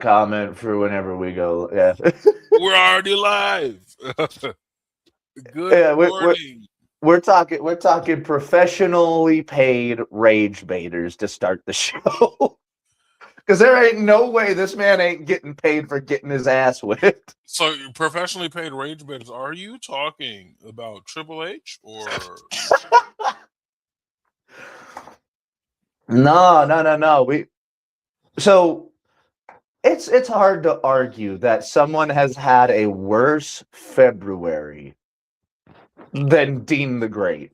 comment for whenever we go. Yeah. We're already live. Good Yeah, morning. we're talking professionally paid rage baiters to start the show. Because there ain't no way this man ain't getting paid for getting his ass whipped. So, professionally paid rage baiters, are you talking about Triple H or? No. So it's hard to argue that someone has had a worse February than Dean the Great.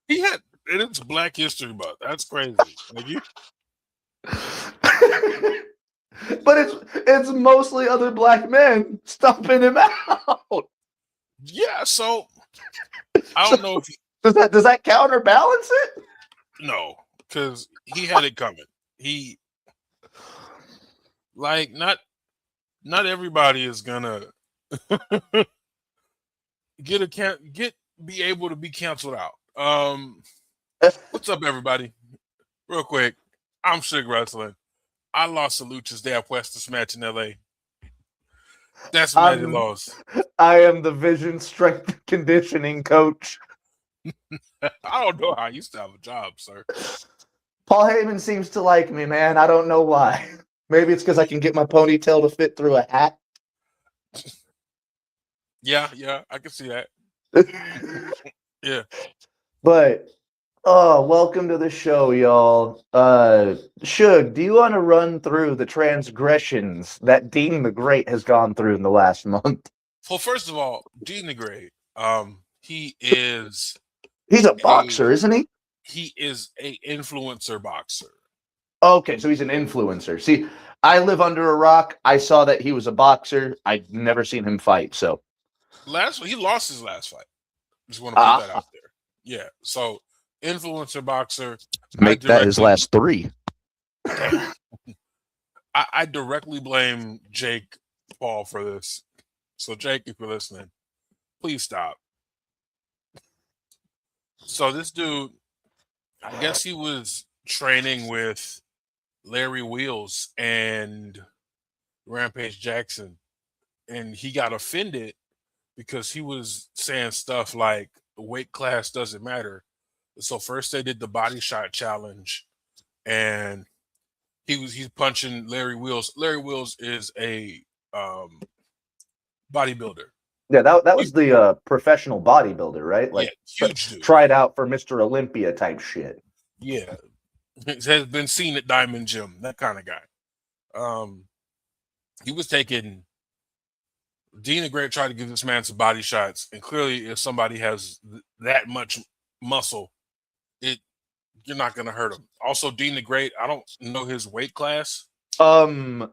He had, and it's Black History Month. That's crazy. Like you, But it's mostly other black men stomping him out. yeah. So I don't know if Does that counterbalance it? no, because he had it coming. He like not everybody is gonna be able to be canceled out. What's up, everybody? Real quick, I'm Suge Wrestling. I lost to Lucha's Day West's match in LA. That's Matty lost. I am the vision strength conditioning coach. I don't know how you still have a job, sir. Paul Heyman seems to like me, man. I don't know why. Maybe it's because I can get my ponytail to fit through a hat. Yeah, I can see that. Yeah. But welcome to the show, y'all. Suge, do you want to run through the transgressions that Dean the Great has gone through in the last month? Well, first of all, Dean the Great, he's a boxer, isn't he? He is a influencer boxer. Okay, so he's an influencer. See, I live under a rock. I saw that he was a boxer. I'd never seen him fight, so he lost his last fight. Just want to put that out there. Yeah, so influencer boxer. Make that his last 3. I directly blame Jake Paul for this. So Jake, if you're listening, please stop. So this dude, I guess he was training with Larry Wheels and Rampage Jackson, and he got offended because he was saying stuff like weight class doesn't matter. So first they did the body shot challenge, and he's punching Larry Wheels. Larry Wheels is a bodybuilder. Yeah, that was the professional bodybuilder, right? Like, yeah, huge dude. Tried out for Mr. Olympia type shit. Yeah, has been seen at Diamond Gym, that kind of guy. He was taking Dean the Great, tried to give this man some body shots, and clearly, if somebody has that much muscle, you're not going to hurt him. Also, Dean the Great, I don't know his weight class. I'm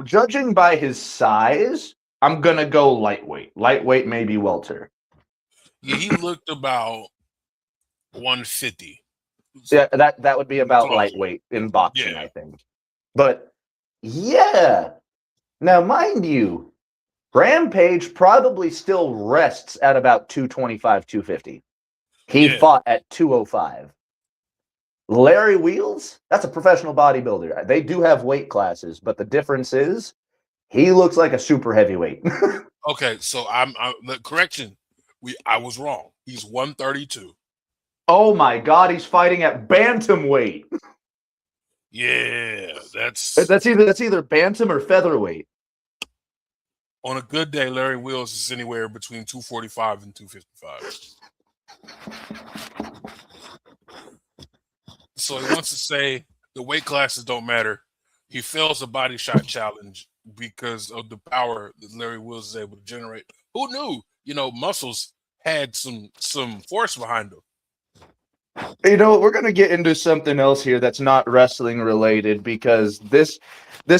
judging by his size. I'm gonna go lightweight. Lightweight, maybe welter. Yeah, he looked about 150. Yeah, that would be about lightweight in boxing, I think. But yeah, now mind you, Rampage probably still rests at about 225, 250. He fought at 205. Larry Wheels, that's a professional bodybuilder. They do have weight classes, but the difference is he looks like a super heavyweight. Okay, so correction. I was wrong. He's 132. Oh my God, he's fighting at bantamweight. Yeah, that's either bantam or featherweight. On a good day, Larry Wheels is anywhere between 245 and 255. So he wants to say the weight classes don't matter. He fails a body shot challenge because of the power that Larry Wheels is able to generate. Who knew? Muscles had some force behind them. We're going to get into something else here that's not wrestling related, because this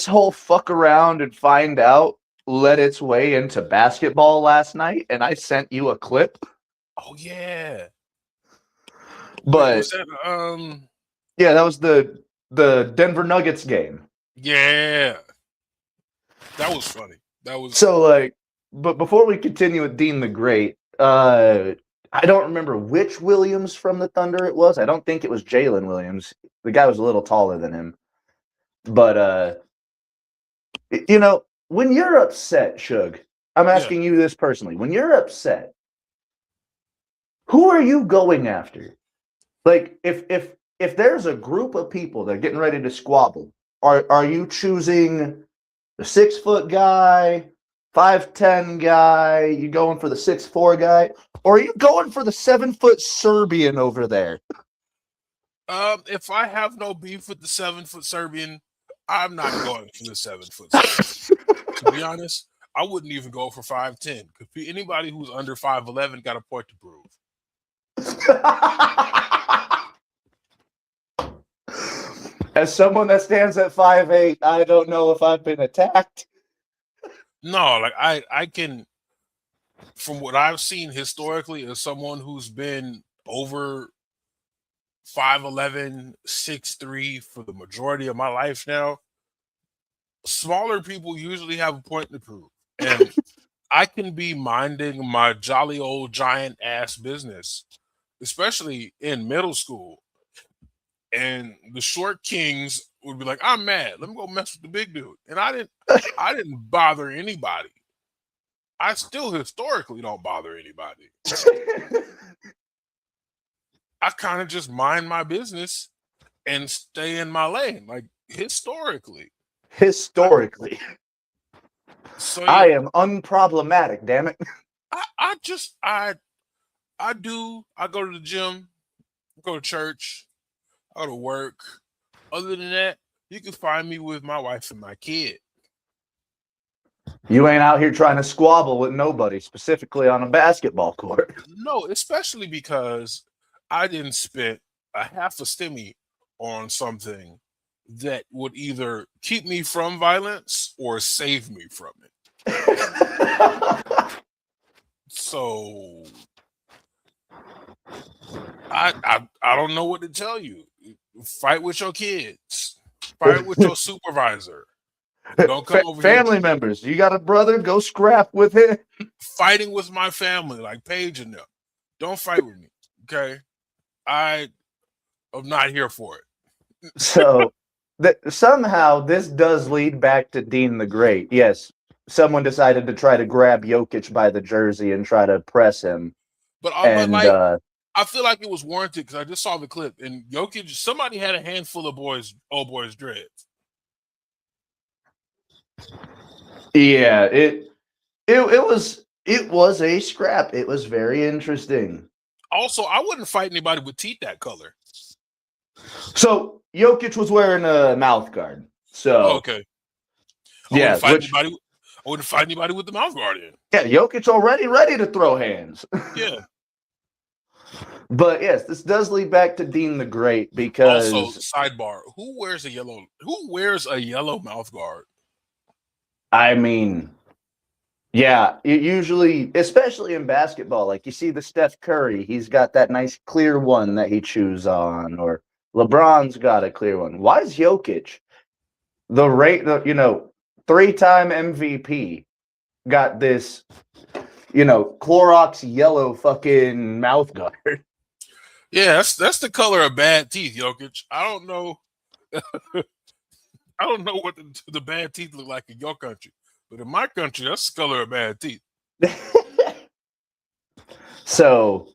whole fuck around and find out led its way into basketball last night, and I sent you a clip. Oh yeah. But was that, yeah, that was the Denver Nuggets game. Yeah. That was funny. That was so but before we continue with Dean the Great, I don't remember which Williams from the Thunder it was. I don't think it was Jalen Williams. The guy was a little taller than him. But You know, when you're upset, Suge, I'm asking you this personally. When you're upset, who are you going after? Like, if there's a group of people that are getting ready to squabble, are you choosing the 6 foot guy, 5'10" guy? You going for the 6'4" guy, or are you going for the 7 foot Serbian over there? If I have no beef with the 7 foot Serbian, I'm not going for the 7 foot Serbian. To be honest, I wouldn't even go for 5'10" because anybody who's under 5'11" got a point to prove. As someone that stands at 5'8", I don't know if I've been attacked. No, like I can, from what I've seen historically, as someone who's been over 5'11", 6'3" for the majority of my life now, smaller people usually have a point to prove. And I can be minding my jolly old giant ass business, especially in middle school. And the short kings would be like, I'm mad. Let me go mess with the big dude. And I didn't bother anybody. I still historically don't bother anybody. I kind of just mind my business and stay in my lane, like historically. Historically. So yeah, I am unproblematic, damn it. I go to the gym, go to church, I go to work. Other than that, you can find me with my wife and my kid. You ain't out here trying to squabble with nobody, specifically on a basketball court. No, especially because I didn't spend a half a stimmy on something that would either keep me from violence or save me from it. So I don't know what to tell you. Fight with your kids. Fight with your supervisor. Don't come over here. Family members, you got a brother? Go scrap with him. Fighting with my family, like Paige and them. Don't fight with me, okay? I am not here for it. So somehow this does lead back to Dean the Great. Yes, someone decided to try to grab Jokic by the jersey and try to press him. But I feel like it was warranted because I just saw the clip and Jokic. Somebody had a handful of old boys dreads. Yeah, it was a scrap. It was very interesting. Also, I wouldn't fight anybody with teeth that color. So Jokic was wearing a mouth guard. So okay, I wouldn't fight anybody with the mouth guard in. Yeah, Jokic already ready to throw hands. Yeah. But yes, this does lead back to Dean the Great because also sidebar: who wears a yellow mouth guard? I mean, yeah, it usually, especially in basketball, like you see the Steph Curry, he's got that nice clear one that he chews on, or LeBron's got a clear one. Why is Jokic, the 3-time MVP, got this, Clorox yellow fucking mouth guard? Yeah, that's the color of bad teeth, Jokic. I don't know. I don't know what the bad teeth look like in your country, but in my country, that's the color of bad teeth. So,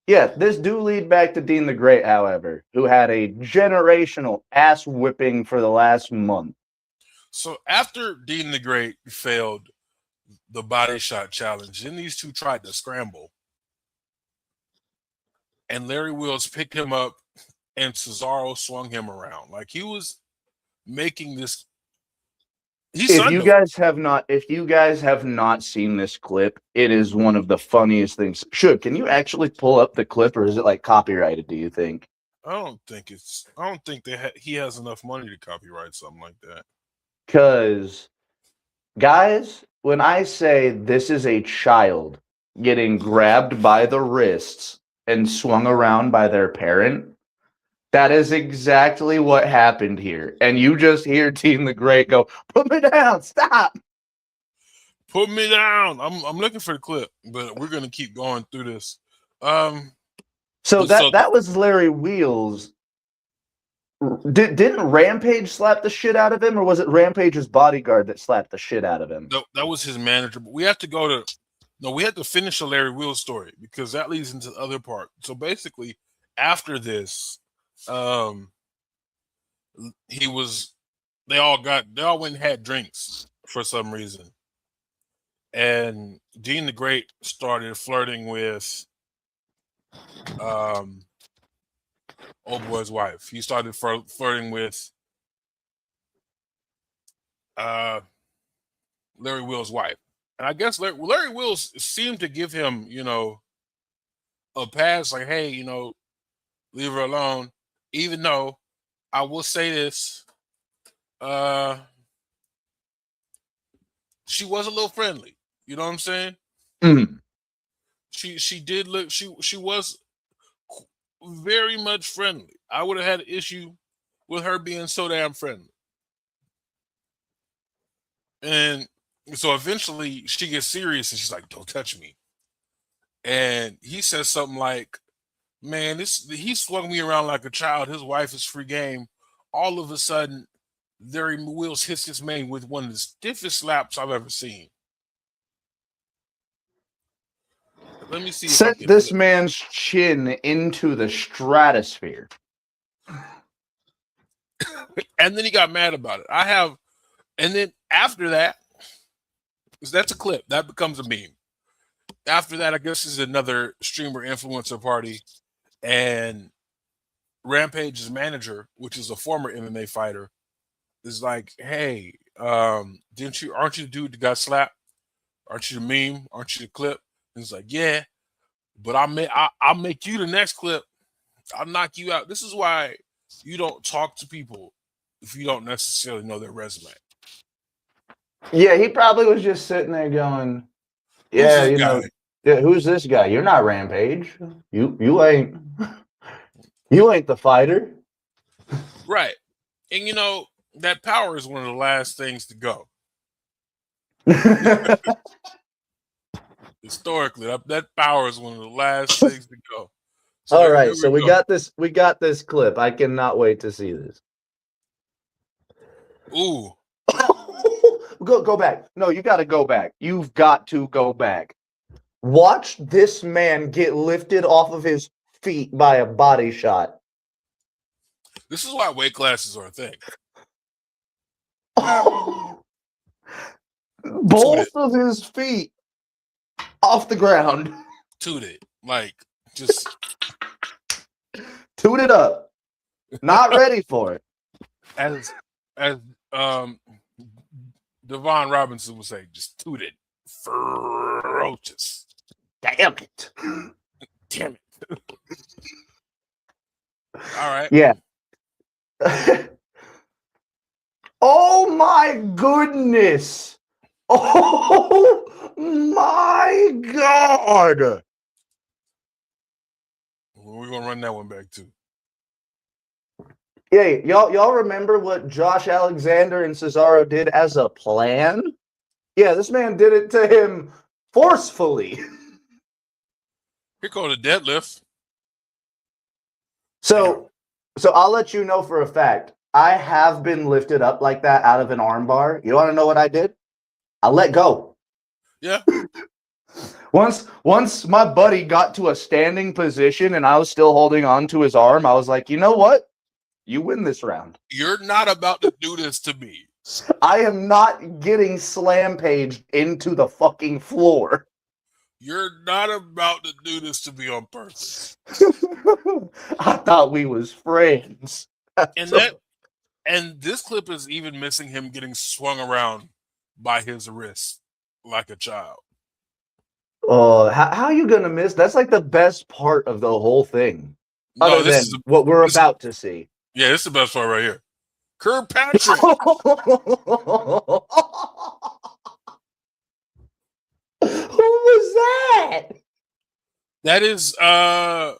yeah, this do lead back to Dean the Great, however, who had a generational ass whipping for the last month. So after Dean the Great failed the body shot challenge, then these two tried to scramble. And Larry Wheels picked him up and Cesaro swung him around. Like he was making this. If you guys have not seen this clip, it is one of the funniest things. Should can you actually pull up the clip, or is it like copyrighted? Do you think? I don't think he has enough money to copyright something like that. Because, guys, when I say this is a child getting grabbed by the wrists and swung around by their parent, that is exactly what happened here. And you just hear Dean the Great go, "Put me down, stop. Put me down." I'm looking for the clip, but we're gonna keep going through this. So that was Larry Wheels Didn't Rampage slap the shit out of him, or was it Rampage's bodyguard that slapped the shit out of him? No, that was his manager. But we have to we have to finish the Larry Wheels story because that leads into the other part. So basically, after this, they all went and had drinks for some reason. And Dean the Great started flirting with old boy's wife. He started flirting with Larry Will's wife. And I guess Larry Wills seemed to give him, a pass, like, hey, leave her alone. Even though I will say this, she was a little friendly. You know what I'm saying? Mm. She did look. She was very much friendly. I would have had an issue with her being so damn friendly. And so eventually she gets serious and she's like, "Don't touch me." And he says something like, "Man, he swung me around like a child. His wife is free game." All of a sudden, Larry Wills hits this man with one of the stiffest slaps I've ever seen. Let me see. Set this man's chin into the stratosphere. And then he got mad about it. And then after that, because that's a clip, that becomes a meme. After that, I guess is another streamer influencer party, and Rampage's manager, which is a former MMA fighter, is like, "Hey, aren't you the dude that got slapped? Aren't you the meme? Aren't you the clip?" And he's like, "Yeah, but I'll make you the next clip. I'll knock you out." This is why you don't talk to people if you don't necessarily know their resume. Yeah, he probably was just sitting there going, "Yeah, who's this guy? You're not Rampage. You ain't the fighter." Right. And that power is one of the last things to go. Historically, that power is one of the last things to go. So all right, so we got this clip. I cannot wait to see this. Ooh. Go back. No, you got to go back. You've got to go back. Watch this man get lifted off of his feet by a body shot. This is why weight classes are a thing. Both of his feet off the ground. Tooted. Like, just tooted up. Not ready for it. As Devon Robinson would say, just tooted. Ferocious. Damn it. Damn it. All right. Yeah. Oh my goodness. Oh my God. We're gonna run that one back too. Yeah, y'all remember what Josh Alexander and Cesaro did as a plan? Yeah, this man did it to him forcefully. Here goes the deadlift. So I'll let you know for a fact, I have been lifted up like that out of an arm bar. You want to know what I did? I let go. Yeah. Once my buddy got to a standing position and I was still holding on to his arm, I was like, you know what? You win this round. You're not about to do this to me. I am not getting slam-paged into the fucking floor. You're not about to do this to me on purpose. I thought we was friends. And this clip is even missing him getting swung around by his wrist like a child. Oh, how are you gonna miss? That's like the best part of the whole thing. Other than what we're about to see. Yeah, this is the best part right here. Kirkpatrick. Who was that? That is I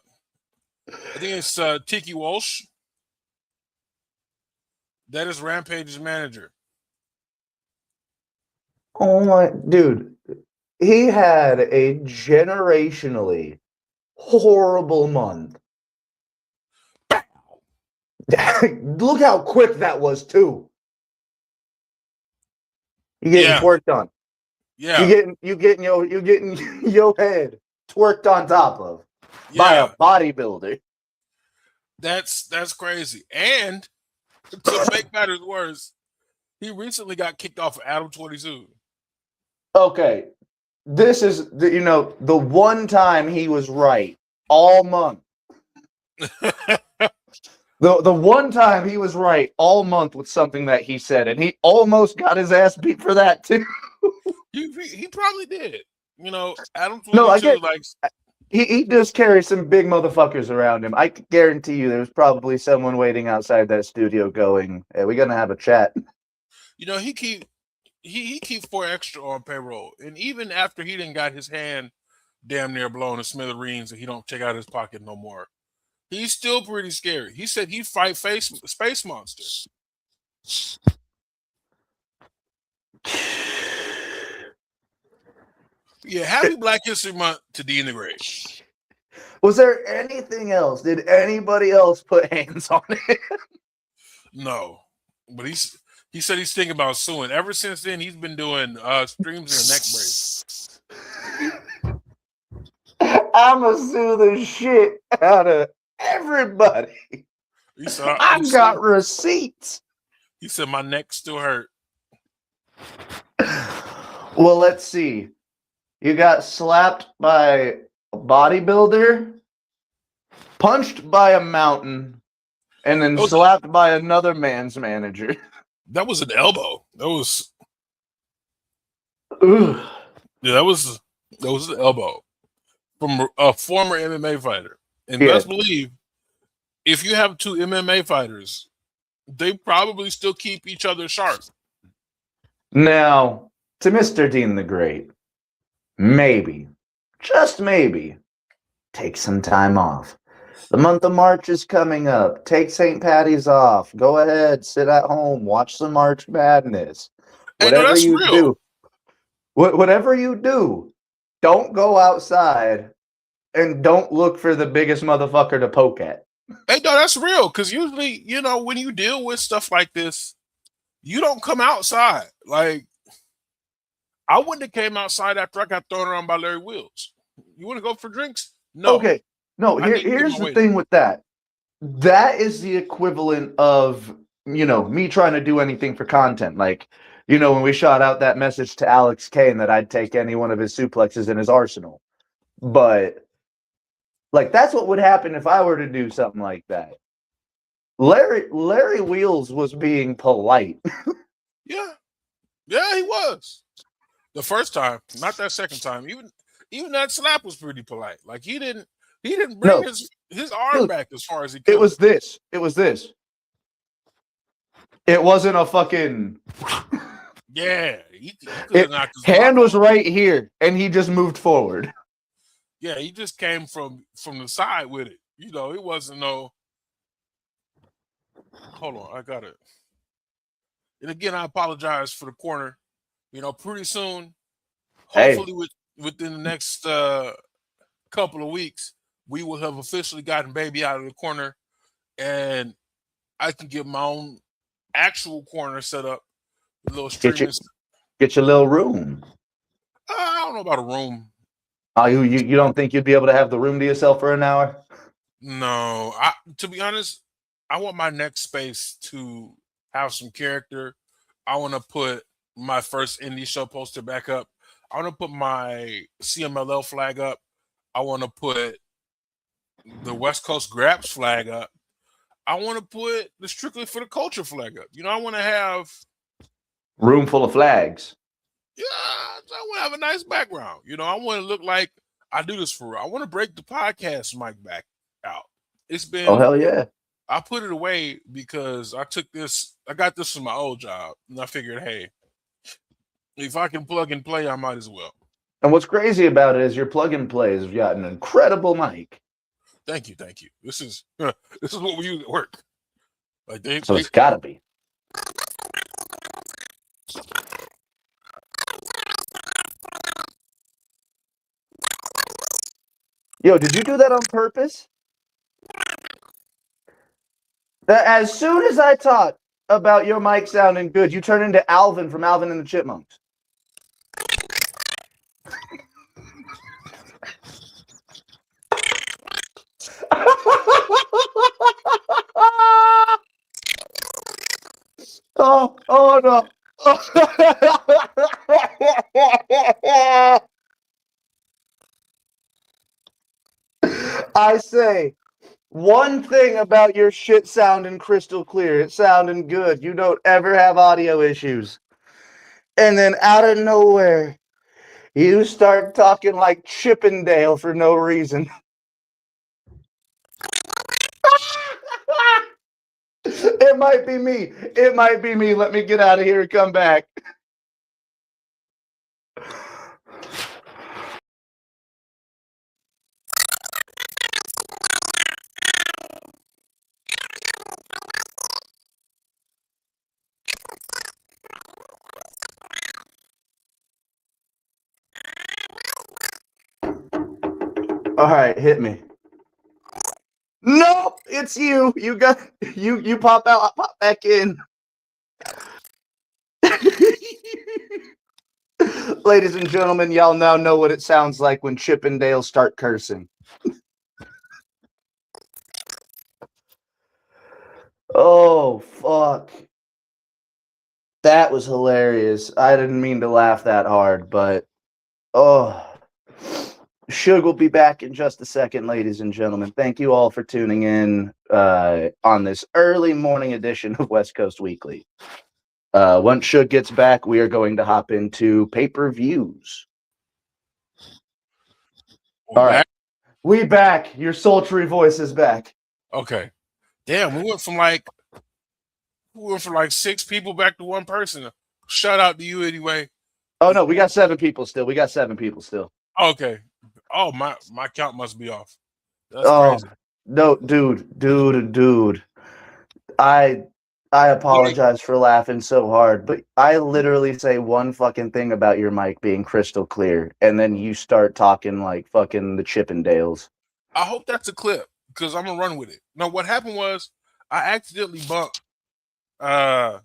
think it's Tiki Walsh. That is Rampage's manager. Oh my dude. He had a generationally horrible month. Look how quick that was too. You getting twerked on. Yeah. You getting your head twerked on top of by a bodybuilder. That's crazy. And to make matters worse, he recently got kicked off of Adam 22. Okay. This is the one time he was right all month. The one time he was right all month with something that he said, and he almost got his ass beat for that too. He probably did. Adam 22 No, I get like he does carry some big motherfuckers around him. I guarantee you there's probably someone waiting outside that studio going, hey, we're gonna have a chat. he keep 4 extra on payroll. And even after he didn't got his hand damn near blown to smithereens and he don't check out his pocket no more, he's still pretty scary. He said he'd fight Space Monster. Yeah, happy Black History Month to Dean the Great. Was there anything else? Did anybody else put hands on it? No. But he said he's thinking about suing. Ever since then, he's been doing streams in a neck brace. I'ma sue the shit out of everybody. I've got receipts. He said my neck still hurt. Well, let's see. You got slapped by a bodybuilder, punched by a mountain, and then slapped by another man's manager. That was an elbow. That was. Ugh. Yeah, that was an elbow from a former MMA fighter. And best believe, if you have 2 MMA fighters, they probably still keep each other sharp. Now, to Mr. Dean the Great, maybe, just maybe, take some time off. The month of March is coming up. Take St. Patty's off. Go ahead, sit at home, watch some March Madness. Whatever you do, whatever you do, don't go outside and don't look for the biggest motherfucker to poke at. Hey, no, that's real. Because usually, when you deal with stuff like this, you don't come outside. Like, I wouldn't have came outside after I got thrown around by Larry Wheels. You want to go for drinks? No. Okay. No, here's the thing with that. That is the equivalent of, me trying to do anything for content. Like, when we shot out that message to Alex Kane that I'd take any one of his suplexes in his arsenal. But, like, that's what would happen if I were to do something like that. Larry Wheels was being polite. Yeah, he was. The first time, not that second time. Even that slap was pretty polite. Like he didn't bring his arm back as far as he could. It was this. It wasn't a fucking. Yeah, hand was right here, and he just moved forward. Yeah, he just came from the side with it. It wasn't no. Hold on, I got it. And again, I apologize for the corner. Pretty soon, hopefully within the next couple of weeks, we will have officially gotten baby out of the corner, and I can get my own actual corner set up with a little streaming. Get your little room. I don't know about a room. Oh, you don't think you'd be able to have the room to yourself for an hour? No, to be honest, I want my next space to have some character. I want to put my first indie show poster back up. I want to put my CMLL flag up. I want to put the West Coast Graps flag up. I want to put the Strictly for the Culture flag up. I want to have room full of flags. Yeah, I want to have a nice background. I want to look like I do this for real. I want to break the podcast mic back out. It's been hell yeah. I put it away because I got this from my old job, and I figured, hey, if I can plug and play, I might as well. And what's crazy about it is your plug and play has got an incredible mic. Thank you. This is what we use at work. Like it's gotta be. Yo, did you do that on purpose? As soon as I talk about your mic sounding good, you turn into Alvin from Alvin and the Chipmunks. oh no. I say one thing about your shit sounding crystal clear. It sounding good. You don't ever have audio issues. And then out of nowhere, you start talking like Chippendale for no reason. It might be me. It might be me. Let me get out of here and come back. All right, hit me. No, it's you. You got you pop out, I pop back in. Ladies and gentlemen, y'all now know what it sounds like when Chippendales start cursing. Oh, fuck. That was hilarious. I didn't mean to laugh that hard, but oh. Suge will be back in just a second, ladies and gentlemen. Thank you all for tuning in on this early morning edition of West Coast Weekly. Once Suge gets back, we are going to hop into pay-per-views. All right. We back. Your sultry voice is back. Okay. Damn, we went from like 6 people back to 1 person. Shout out to you anyway. Oh no, we got 7 people still. Okay. Oh, my count must be off. That's crazy. No, dude. I apologize for laughing so hard, but I literally say one fucking thing about your mic being crystal clear, and then you start talking like fucking the Chippendales. I hope that's a clip, because I'm gonna run with it. No, what happened was I accidentally bumped my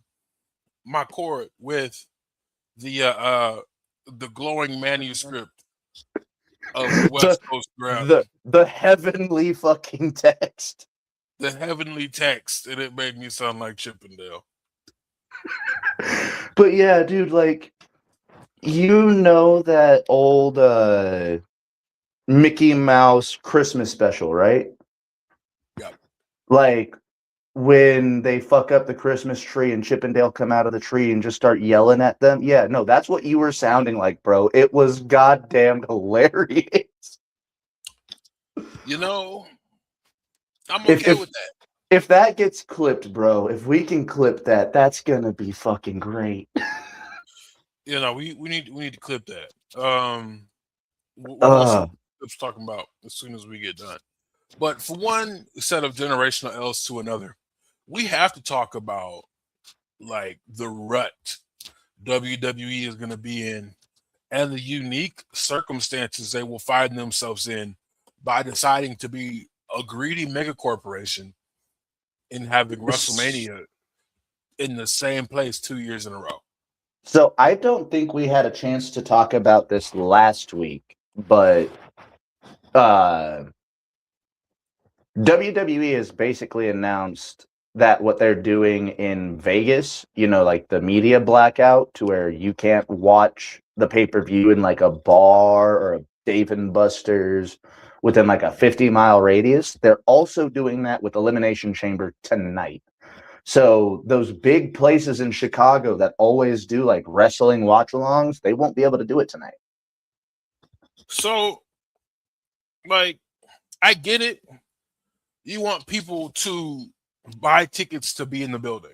cord with the glowing manuscript of the West Coast Ground. The heavenly fucking text. The heavenly text, and it made me sound like Chippendale. But yeah, dude, like, you know that old Mickey Mouse Christmas special, right? Yeah. Like, when they fuck up the Christmas tree and Chippendale come out of the tree and just start yelling at them. Yeah, no, that's what you were sounding like, bro. It was goddamn hilarious. You know, I'm okay with that. If that gets clipped, bro, if we can clip that, that's gonna be fucking great. You know, we need to clip that. We'll go clips talking about as soon as we get done. But for one set of generational L's to another, we have to talk about like the rut WWE is going to be in and the unique circumstances they will find themselves in by deciding to be a greedy mega corporation and having WrestleMania in the same place 2 years in a row. So I don't think we had a chance to talk about this last week, but WWE has basically announced that what they're doing in Vegas, you know, like the media blackout to where you can't watch the pay-per-view in like a bar or a Dave & Buster's within like a 50-mile radius. They're also doing that with Elimination Chamber tonight. So those big places in Chicago that always do like wrestling watch-alongs, they won't be able to do it tonight. So, like, I get it. You want people to buy tickets to be in the building.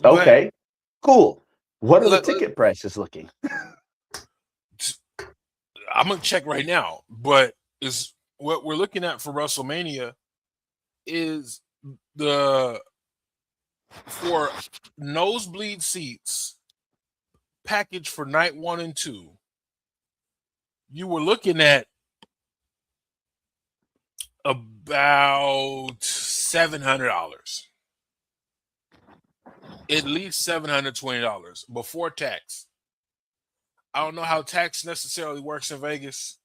Okay, cool. What are the ticket prices looking? I'm gonna check right now, but is what we're looking at for WrestleMania is for nosebleed seats package for night 1 and 2. You were looking at about $700. At least $720 before tax. I don't know how tax necessarily works in Vegas.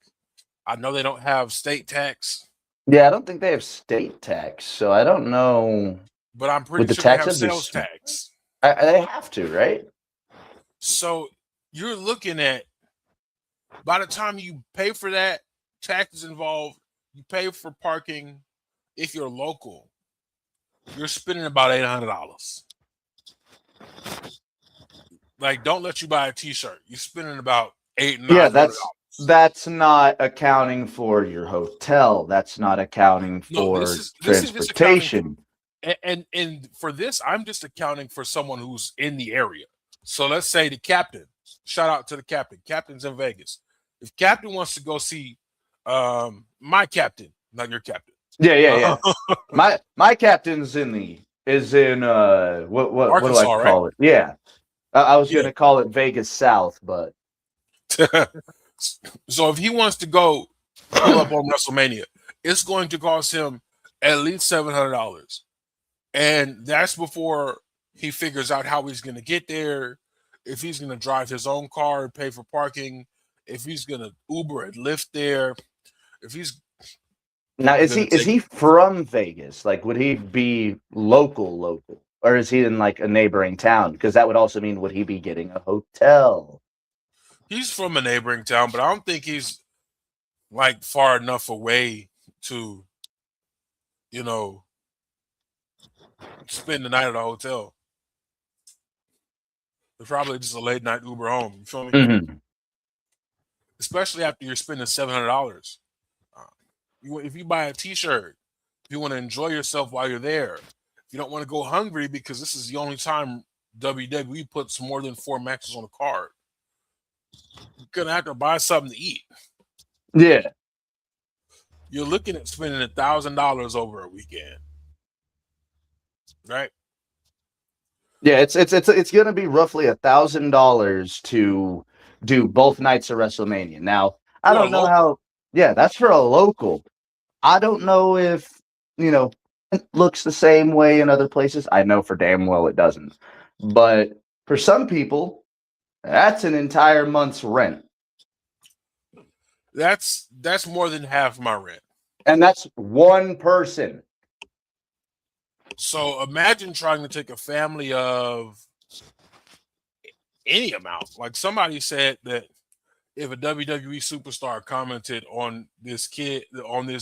I know they don't have state tax. Yeah, I don't think they have state tax, so I don't know. But I'm pretty With the sure they have taxes, sales tax. they have to, right? So you're looking at, by the time you pay for that, taxes involved, you pay for parking. If you're local, you're spending about $800. Like, don't let you buy a T-shirt. You're spending about $800. That's not accounting for your hotel. That's not accounting for transportation. And for this, I'm just accounting for someone who's in the area. So let's say the captain. Shout out to the captain. Captain's in Vegas. If captain wants to go see my captain, not your captain. Yeah. My captain's in what Arkansas, do I call it? Yeah. I was going to call it Vegas South, but so if he wants to go pull up on WrestleMania, it's going to cost him at least $700, and that's before he figures out how he's going to get there, if he's going to drive his own car and pay for parking, if he's going to Uber and Lyft there, if he's now is he from Vegas? Like, would he be local? Or is he in like a neighboring town? Because that would also mean, would he be getting a hotel? He's from a neighboring town, but I don't think he's like far enough away to, spend the night at a hotel. It's probably just a late night Uber home. You feel me? Mm-hmm. Especially after you're spending $700. If you buy a T-shirt, if you want to enjoy yourself while you're there, if you don't want to go hungry because this is the only time WWE puts more than 4 matches on a card, you're gonna have to buy something to eat. Yeah, you're looking at spending $1,000 over a weekend, right? Yeah, it's gonna be roughly $1,000 to do both nights of WrestleMania. Now, I don't know how. Yeah, that's for a local. I don't know if it looks the same way in other places. I know for damn well it doesn't. But for some people, that's an entire month's rent. That's more than half my rent. And that's one person. So imagine trying to take a family of any amount. Like somebody said that if a WWE superstar commented on this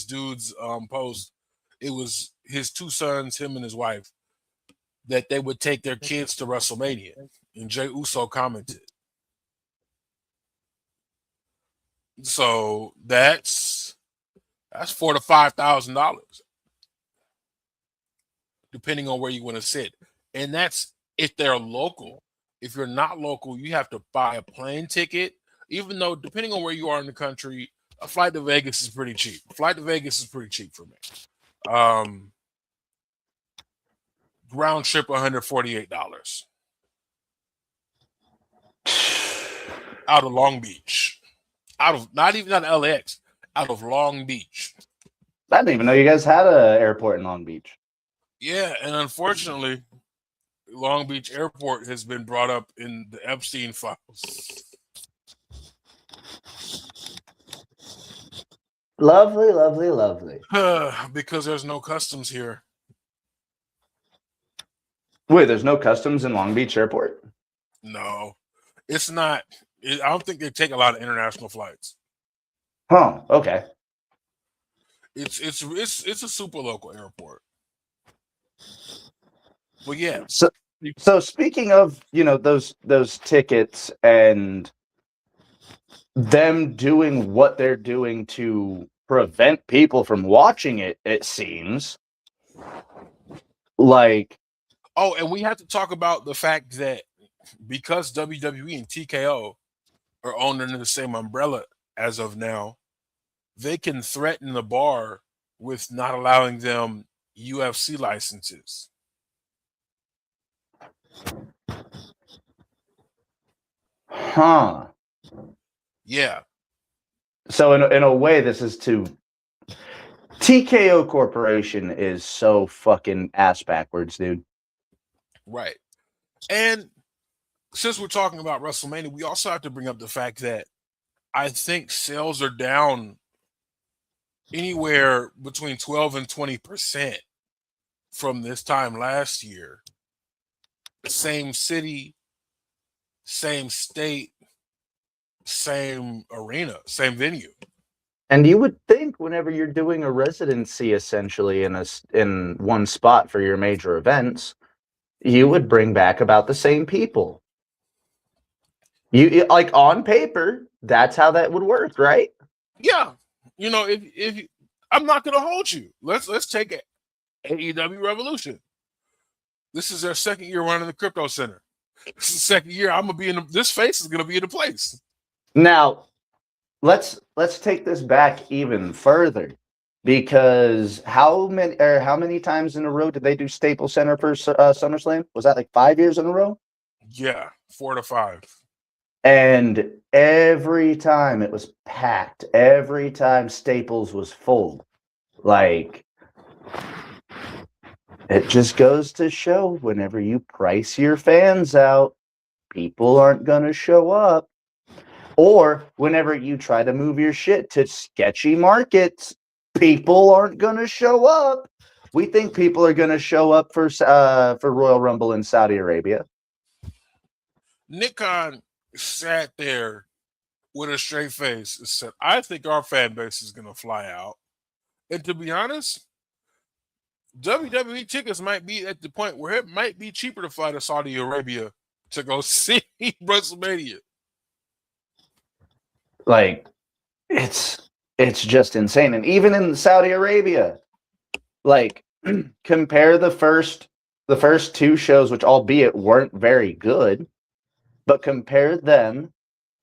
dude's post, it was his 2 sons, him and his wife, that they would take their kids to WrestleMania. And Jey Uso commented. So that's $4,000 to $5,000, depending on where you want to sit. And that's if they're local. If you're not local, you have to buy a plane ticket. Even though, depending on where you are in the country, a flight to Vegas is pretty cheap. For me. Round trip, $148. Out of Long Beach. Not even out of LAX, out of Long Beach. I didn't even know you guys had an airport in Long Beach. Yeah, and unfortunately, Long Beach Airport has been brought up in the Epstein files. Lovely. Because there's no customs here. Wait, there's no customs in Long Beach Airport? No, it's not. I don't think they take a lot of international flights. Huh? Okay. It's a super local airport. Well, yeah. So speaking of those tickets and them doing what they're doing to prevent people from watching it seems like. Oh, and we have to talk about the fact that because WWE and TKO are owned under the same umbrella as of now, they can threaten the bar with not allowing them UFC licenses. Huh. Yeah. So in a way, this is to TKO Corporation is so fucking ass backwards, dude. Right. And since we're talking about WrestleMania, we also have to bring up the fact that I think sales are down anywhere between 12 and 20% from this time last year. Same city, same state, same arena, same venue. And you would think whenever you're doing a residency essentially in one spot for your major events, you would bring back about the same people. You like on paper, that's how that would work, right? Yeah. You know, if I'm not gonna hold you. Let's take it. AEW Revolution. This is their second year running the Crypto Center. This is the second year I'm gonna be in this face is gonna be in the place. Now, let's take this back even further, because how many times in a row did they do Staples Center for SummerSlam? Was that like 5 years in a row? Yeah, 4 to 5. And every time it was packed. Every time Staples was full. Like, it just goes to show whenever you price your fans out, people aren't going to show up. Or whenever you try to move your shit to sketchy markets, people aren't going to show up. We think people are going to show up for Royal Rumble in Saudi Arabia. Nick Khan sat there with a straight face and said, I think our fan base is going to fly out. And to be honest, WWE tickets might be at the point where it might be cheaper to fly to Saudi Arabia to go see WrestleMania. Like, it's just insane. And even in Saudi Arabia, like, compare the first two shows, which albeit weren't very good, but compare them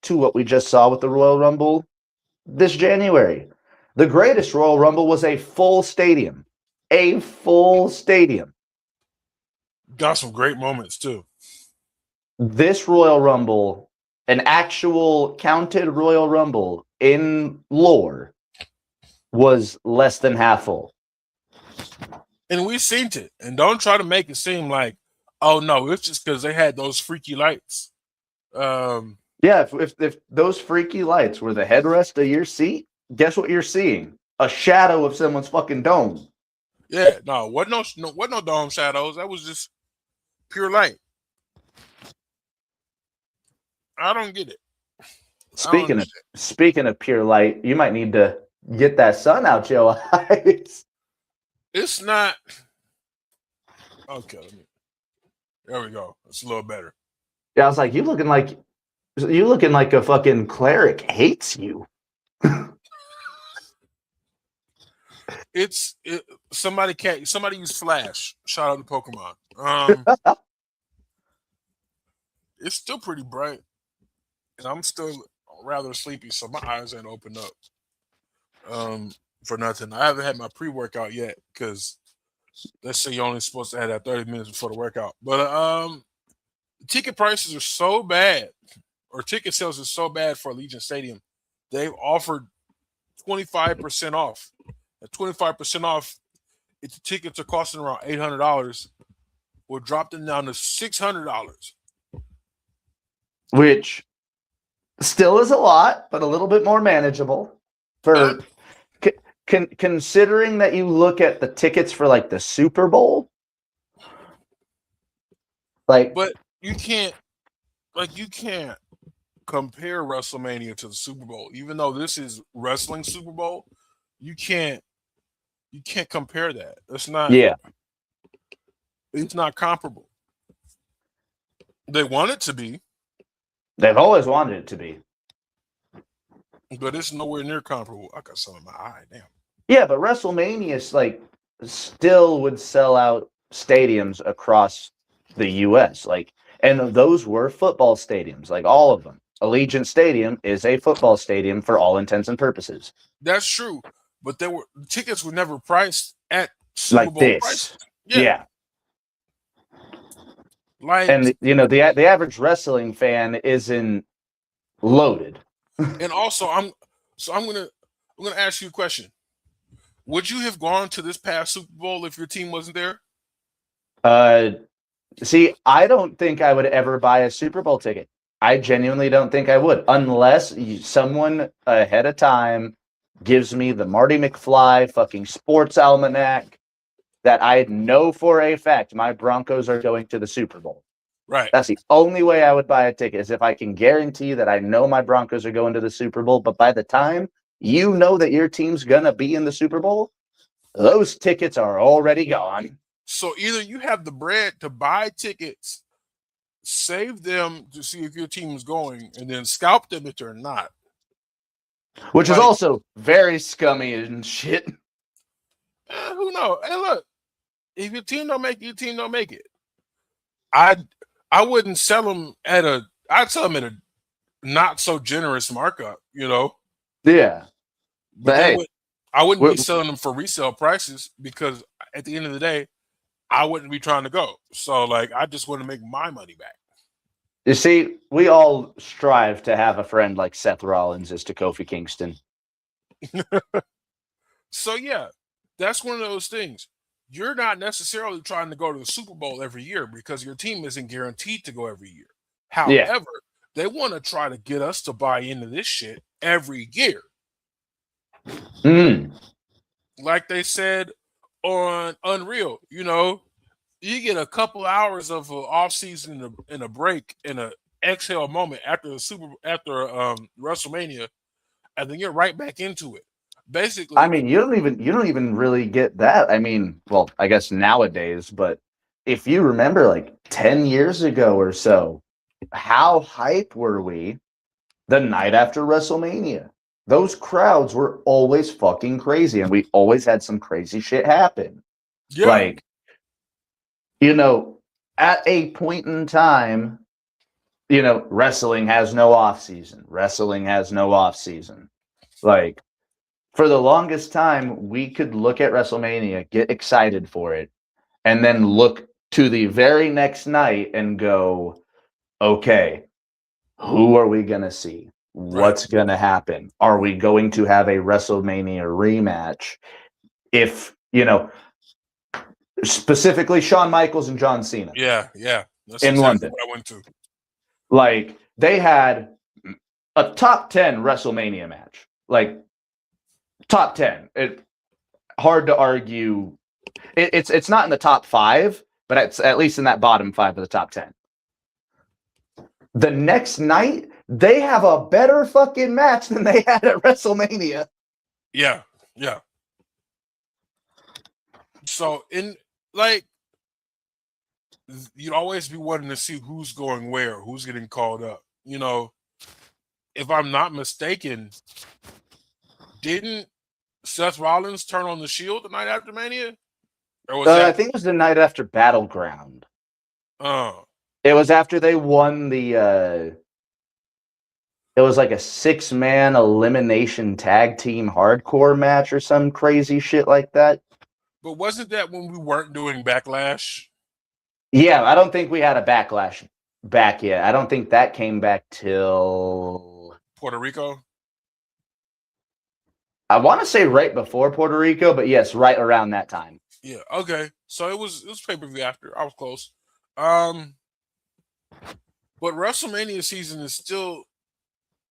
to what we just saw with the Royal Rumble this January. The greatest Royal Rumble was a full stadium. A full stadium. Got some great moments, too. This Royal Rumble, an actual counted Royal Rumble in lore, was less than half full. And we've seen it. And don't try to make it seem like, oh, no, it's just because they had those freaky lights. Yeah, if those freaky lights were the headrest of your seat, guess what you're seeing? A shadow of someone's fucking dome. Yeah, no, wasn't no dome shadows. That was just pure light. I don't get it. Speaking of pure light, you might need to get that sun out your eyes. It's not okay. There we go. It's a little better. Yeah, I was like, you looking like a fucking cleric hates you. Somebody use Flash. Shout out to Pokemon. It's still pretty bright, and I'm still rather sleepy, so my eyes ain't opened up. For nothing. I haven't had my pre-workout yet because let's say you're only supposed to have that 30 minutes before the workout. But ticket prices are so bad, or ticket sales are so bad for Allegiant Stadium. They've offered 25% off. At 25% off, if the tickets are costing around $800, we'll drop them down to $600. Which still is a lot, but a little bit more manageable. For considering that you look at the tickets for like the Super Bowl, but you can't compare WrestleMania to the Super Bowl. Even though this is wrestling Super Bowl, you can't compare that. It's not. Yeah, it's not comparable. They want it to be. They've always wanted it to be. But it's nowhere near comparable. I got something in my eye. Damn. Yeah, but WrestleMania still would sell out stadiums across the U.S. And those were football stadiums, like all of them. Allegiant Stadium is a football stadium for all intents and purposes. That's true, but tickets were never priced at Super like Bowl this. prices. Yeah. Like, and the average wrestling fan isn't loaded. And also, I'm gonna ask you a question. Would you have gone to this past Super Bowl if your team wasn't there? See, I don't think I would ever buy a Super Bowl ticket. I genuinely don't think I would, unless someone ahead of time gives me the Marty McFly fucking sports almanac that I know for a fact my Broncos are going to the Super Bowl. Right. That's the only way I would buy a ticket, is if I can guarantee that I know my Broncos are going to the Super Bowl. But by the time you know that your team's going to be in the Super Bowl, those tickets are already gone. So either you have the bread to buy tickets, save them to see if your team is going, and then scalp them if they're not. Which is also very scummy and shit. Who knows? Hey, look, if your team don't make it, your team don't make it. I wouldn't sell them I'd sell them at a not so generous markup, you know? Yeah. But hey, I wouldn't be selling them for resale prices, because at the end of the day, I wouldn't be trying to go. So, like, I just want to make my money back. You see, we all strive to have a friend like Seth Rollins is to Kofi Kingston. So, yeah, that's one of those things. You're not necessarily trying to go to the Super Bowl every year because your team isn't guaranteed to go every year. However, they want to try to get us to buy into this shit every year. Like they said on Unreal, you know, you get a couple hours of off season and a break and an exhale moment after WrestleMania, and then you're right back into it. Basically, I mean, you don't even really get that. I mean, well, I guess nowadays, but if you remember, like 10 years ago or so, how hype were we the night after WrestleMania? Those crowds were always fucking crazy, and we always had some crazy shit happen. Yeah. Like, you know, at a point in time, you know, wrestling has no off season. Wrestling has no off season. Like, for the longest time, we could look at WrestleMania, get excited for it, and then look to the very next night and go, okay, who are we going to see? What's going to happen? Are we going to have a WrestleMania rematch? If, you know, specifically Shawn Michaels and John Cena. Yeah. That's in exactly London. What I went to. Like, they had a top 10 WrestleMania match. Like, top 10. Hard to argue. It's not in the top 5, but it's at least in that bottom 5 of the top 10. The next night, they have a better fucking match than they had at WrestleMania. Yeah. So, you'd always be wanting to see who's going where, who's getting called up. You know, if I'm not mistaken, didn't Seth Rollins turn on the Shield the night after Mania? Or was I think it was the night after Battleground. It was after they won it was like a 6-man elimination tag team hardcore match or some crazy shit like that. But wasn't that when we weren't doing Backlash? Yeah, I don't think we had a Backlash back yet. I don't think that came back till Puerto Rico. I want to say right before Puerto Rico, but yes, right around that time. Yeah, okay. So it was pay-per-view after. I was close. But WrestleMania season is still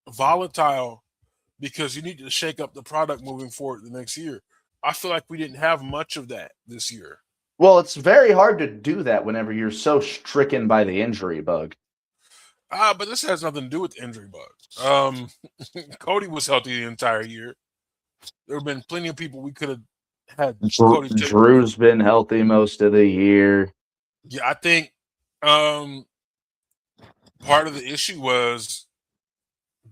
volatile because you need to shake up the product moving forward the next year. I feel like we didn't have much of that this year. Well, it's very hard to do that whenever you're so stricken by the injury bug. But this has nothing to do with the injury bug. Cody was healthy the entire year. There have been plenty of people we could have had. Drew's been healthy most of the year. Yeah, I think part of the issue was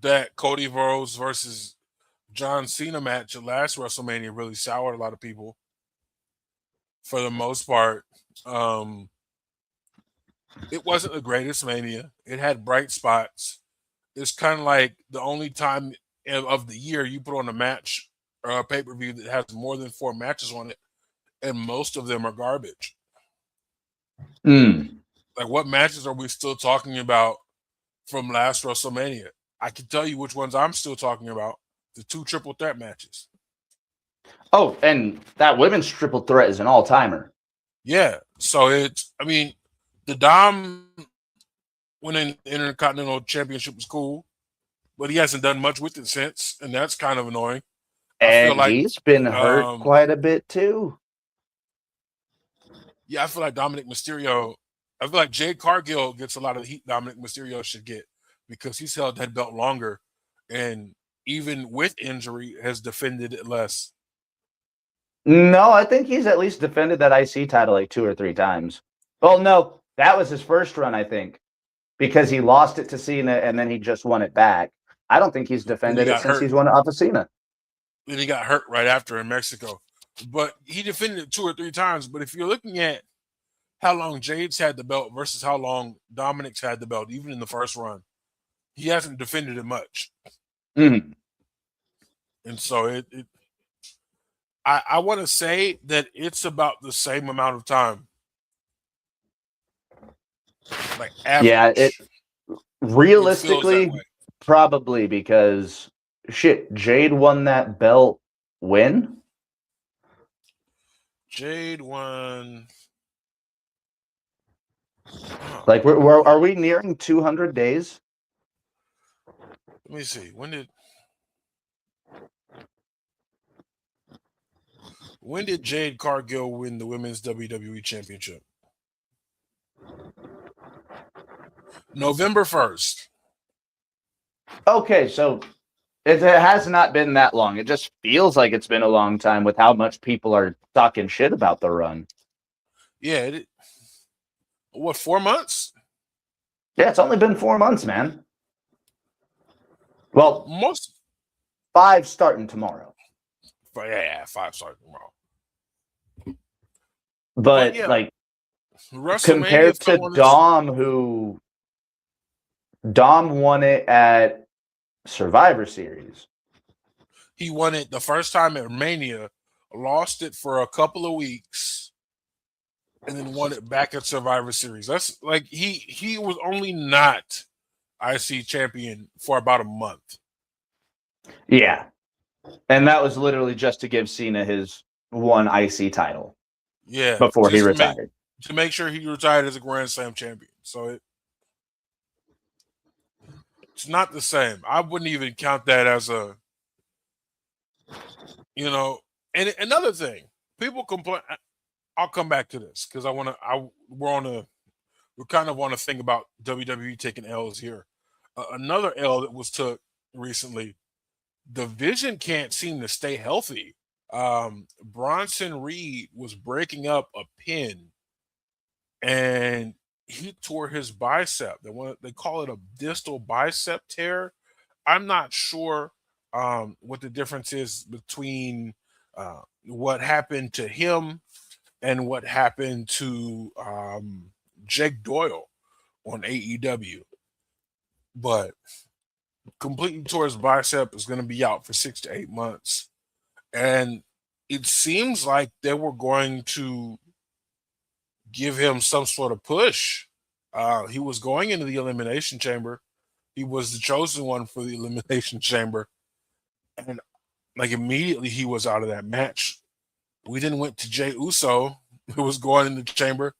that Cody Rhodes versus John Cena match at last WrestleMania really soured a lot of people. For the most part, it wasn't the greatest Mania. It had bright spots. It's kind of like the only time of the year you put on a match or a pay-per-view that has more than 4 matches on it, and most of them are garbage. Like, what matches are we still talking about from last WrestleMania? I can tell you which ones I'm still talking about. The 2 triple threat matches. Oh, and that women's triple threat is an all-timer. Yeah. So the Dom winning the Intercontinental Championship was cool, but he hasn't done much with it since, and that's kind of annoying. I feel And like he's been hurt quite a bit too. Yeah, I feel like Dominic Mysterio. I feel like Jade Cargill gets a lot of the heat Dominic Mysterio should get because he's held that belt longer, and even with injury, has defended it less. No, I think he's at least defended that IC title like 2 or 3 times. Well, no, that was his first run, I think, because he lost it to Cena and then he just won it back. I don't think he's defended it since he's won it off of Cena. Then he got hurt right after in Mexico. But he defended it 2 or 3 times. But if you're looking at how long Jade's had the belt versus how long Dominic's had the belt, even in the first run, he hasn't defended it much. Mm-hmm. And so I want to say that it's about the same amount of time. Like average. Yeah, realistically, probably because shit, Jade won that belt when? Jade won. Like, are we nearing 200 days? Let me see. When did Jade Cargill win the Women's WWE Championship? November 1st. Okay, so it has not been that long. It just feels like it's been a long time with how much people are talking shit about the run. Yeah. What, 4 months? Yeah, it's only been 4 months, man. Well, 5 starting tomorrow. Yeah, 5 starting tomorrow. But yeah, like, compared to Dom, Dom won it at Survivor Series. He won it the first time at Mania, lost it for a couple of weeks, and then won it back at Survivor Series. That's like he was only not IC champion for about a month. Yeah. And that was literally just to give Cena his one IC title. Yeah. Before he retired. To make sure he retired as a Grand Slam champion. So it's not the same. I wouldn't even count that as a, and another thing, people complain. I'll come back to this because we kind of want to think about WWE taking L's here. Another L that was took recently, the Vision can't seem to stay healthy. Bronson Reed was breaking up a pin and he tore his bicep. They call it a distal bicep tear. I'm not sure what the difference is between what happened to him and what happened to Jake Doyle on AEW. But completely tore his bicep, is going to be out for 6 to 8 months. And it seems like they were going to give him some sort of push. He was going into the Elimination Chamber. He was the chosen one for the Elimination Chamber. And like immediately he was out of that match. We then went to Jey Uso, who was going in the chamber.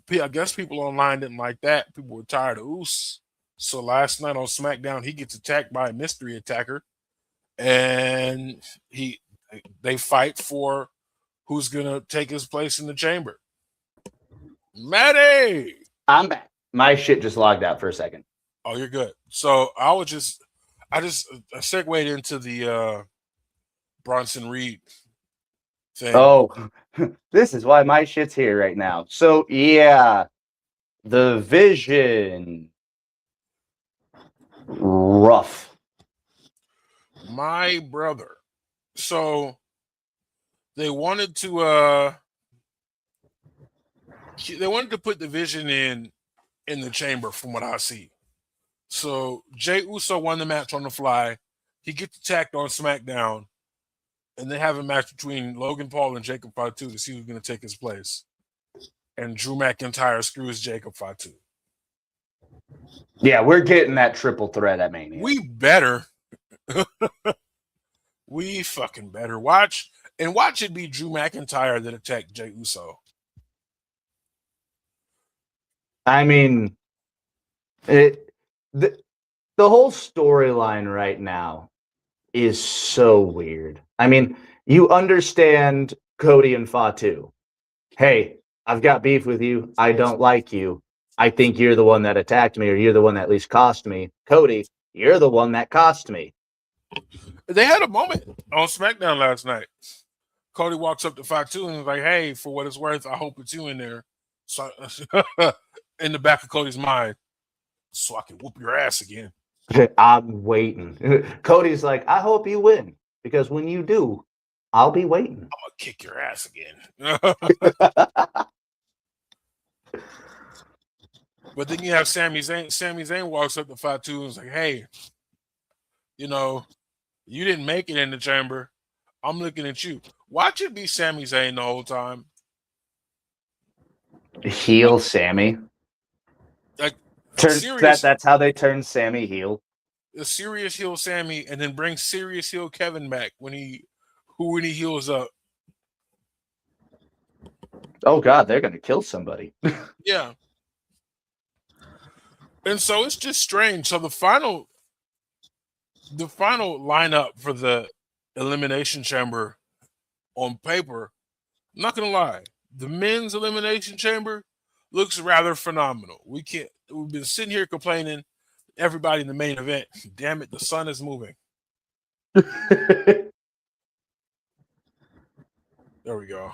I guess people online didn't like that. People were tired of Uso. So last night on SmackDown, he gets attacked by a mystery attacker. And they fight for who's going to take his place in the chamber. Matty! I'm back. My shit just logged out for a second. Oh, you're good. So I just segued into the Bronson Reed thing. Oh, this is why my shit's here right now. So yeah, the Vision. Rough. My brother. So they wanted to put the Vision in the chamber from what I see. So Jey Uso won the match on the fly. He gets attacked on SmackDown. And they have a match between Logan Paul and Jacob Fatu to see who's going to take his place. And Drew McIntyre screws Jacob Fatu. Yeah, we're getting that triple threat at Mania. We better. We fucking better. Watch And watch it be Drew McIntyre that attacked Jey Uso. I mean, the whole storyline right now is so weird. I mean, you understand Cody and Fatu. Hey, I've got beef with you. I don't like you. I think you're the one that attacked me, or you're the one that at least cost me. Cody, you're the one that cost me. They had a moment on SmackDown last night. Cody walks up to Fatu and is like, hey, for what it's worth, I hope it's you in there. So, in the back of Cody's mind, so I can whoop your ass again. I'm waiting. Cody's like, I hope you win, because when you do, I'll be waiting. I'm going to kick your ass again. But then you have Sami Zayn. Sami Zayn walks up to Fatu and is like, hey, you didn't make it in the chamber. I'm looking at you. Watch it be Sami Zayn the whole time. Heel Sammy. Like, that's how they turn Sammy heel. A serious heel Sammy, and then bring serious heel Kevin back when he heals up. Oh God, they're gonna kill somebody. Yeah. And so it's just strange. So the final lineup for the Elimination Chamber on paper, I'm not gonna lie, the men's Elimination Chamber looks rather phenomenal. We've been sitting here complaining, everybody in the main event, damn it, the sun is moving. There we go.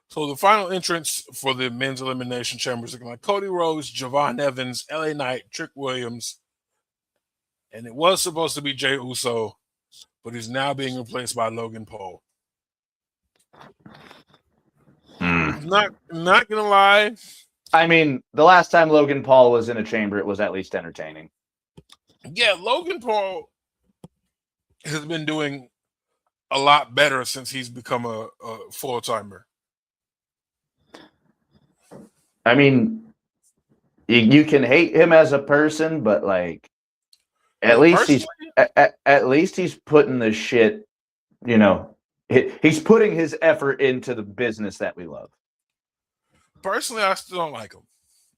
So the final entrance for the men's Elimination Chamber is looking like Cody Rhodes, Javon Evans, LA Knight, Trick Williams, and it was supposed to be Jey Uso, but he's now being replaced by Logan Paul. Not gonna lie. I mean, the last time Logan Paul was in a chamber, it was at least entertaining. Yeah, Logan Paul has been doing a lot better since he's become a full-timer. I mean, you can hate him as a person, but like, at least he's putting the shit. He's putting his effort into the business that we love. Personally, I still don't like him.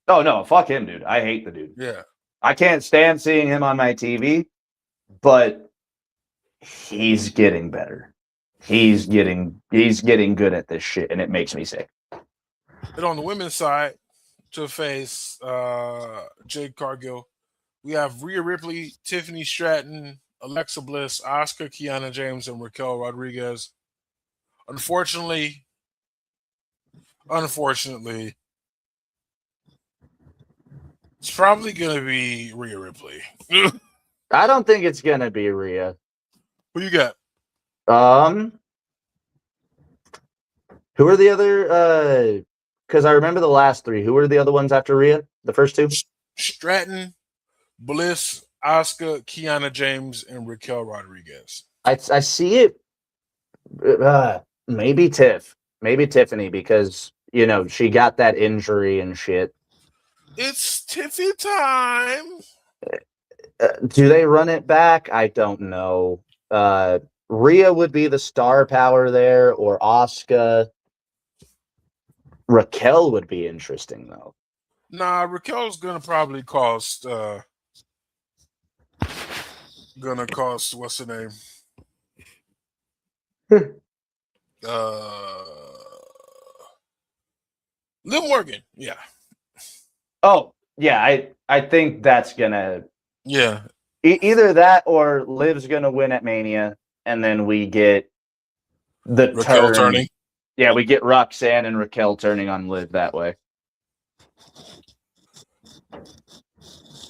Oh no, fuck him, dude. I hate the dude. Yeah, I can't stand seeing him on my TV, but he's getting better. He's getting good at this shit, and it makes me sick. And on the women's side, to face Jade Cargill, we have Rhea Ripley, Tiffany Stratton, Alexa Bliss, Asuka, Kiana James, and Raquel Rodriguez. Unfortunately, it's probably going to be Rhea Ripley. I don't think it's going to be Rhea. Who you got? Who are the other? Because I remember the last three. Who were the other ones after Rhea? The first two? Stratton, Bliss, Asuka, Kiana James, and Raquel Rodriguez. I see it. Maybe Tiffany, because she got that injury and shit. It's Tiffy time. Do they run it back? I don't know. Rhea would be the star power there, or Asuka. Raquel would be interesting though. Nah, Raquel's gonna probably cost. What's her name? Liv Morgan. Yeah. Oh yeah, I think that's gonna. Yeah. Either that or Liv's gonna win at Mania, and then we get the Raquel turning. Yeah, we get Roxanne and Raquel turning on Liv that way.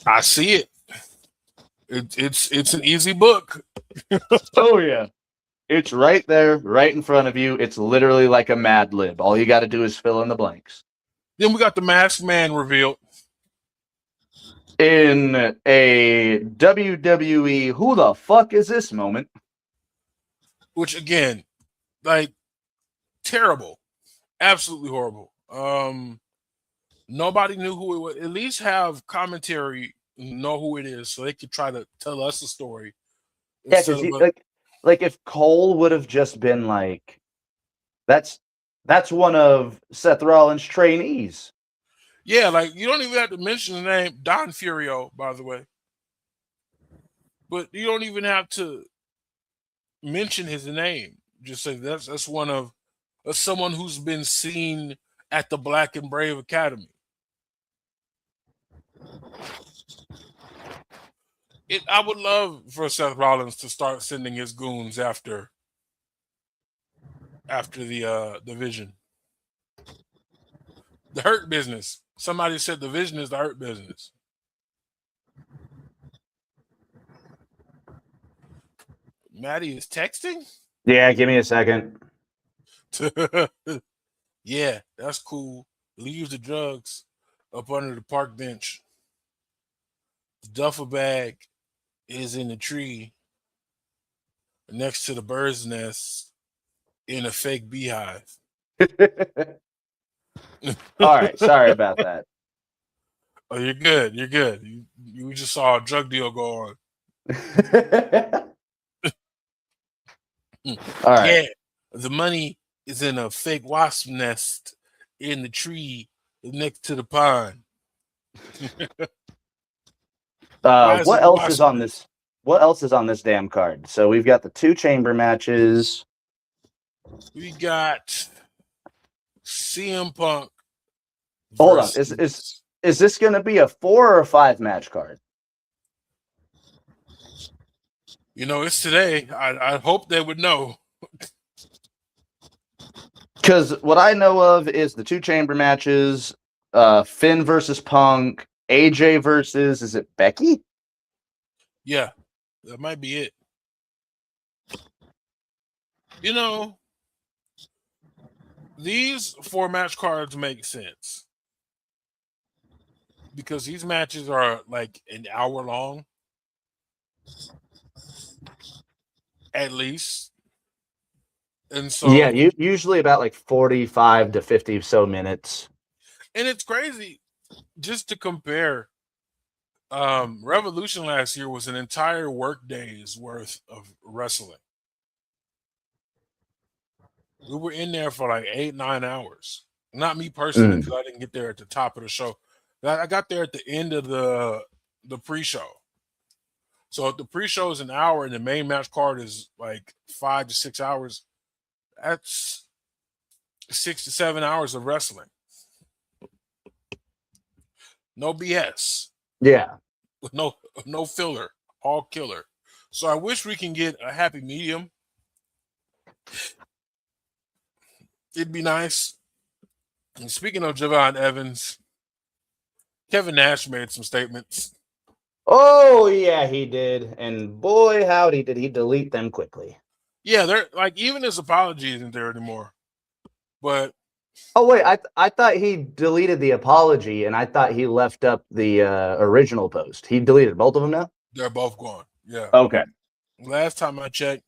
I see it. It's an easy book. Oh yeah. It's right there, right in front of you. It's literally like a Mad Lib. All you got to do is fill in the blanks. Then we got the Masked Man revealed. In a WWE, who the fuck is this moment? Which, again, like, terrible. Absolutely horrible. Nobody knew who it was. At least have commentary know who it is so they could try to tell us a story. Yeah, because like if Cole would have just been like, that's one of Seth Rollins' trainees. Yeah, like you don't even have to mention the name Don Furio, by the way. But you don't even have to mention his name. Just say that's someone who's been seen at the Black and Brave Academy. I would love for Seth Rollins to start sending his goons after the Vision. The Hurt Business. Somebody said the Vision is the Hurt Business. Matty is texting? Yeah, give me a second. Yeah, that's cool. Leave the drugs up under the park bench. The duffel bag is in the tree next to the bird's nest in a fake beehive. All right, sorry about that. Oh, you're good. You're good. You just saw a drug deal go on. All right. Yeah, the money is in a fake wasp nest in the tree next to the pond. What else is on this? What else is on this damn card? So we've got the 2 chamber matches. We got CM Punk. Hold on. Is this going to be a 4 or 5 match card? You know, it's today. I hope they would know. Because what I know of is the 2 chamber matches, Finn versus Punk, AJ versus, is it Becky? Yeah, that might be it. You know, these 4 match cards make sense. Because these matches are like an hour long. At least. And so yeah, usually about like 45 to 50 so minutes. And it's crazy just to compare. Revolution last year was an entire work day's worth of wrestling. We were in there for like 8-9 hours. Not me personally, because I didn't get there at the top of the show. I got there at the end of the pre-show. So if the pre-show is an hour and the main match card is like 5 to 6 hours, that's 6 to 7 hours of wrestling. No BS. Yeah. No filler. All killer. So I wish we can get a happy medium. It'd be nice. And speaking of Javon Evans, Kevin Nash made some statements. Oh, yeah, he did. And boy, howdy, did he delete them quickly. Yeah, they're like, even his apology isn't there anymore. But oh, wait, I thought he deleted the apology, and I thought he left up the original post. He deleted both of them now? They're both gone. Yeah. Okay. Last time I checked,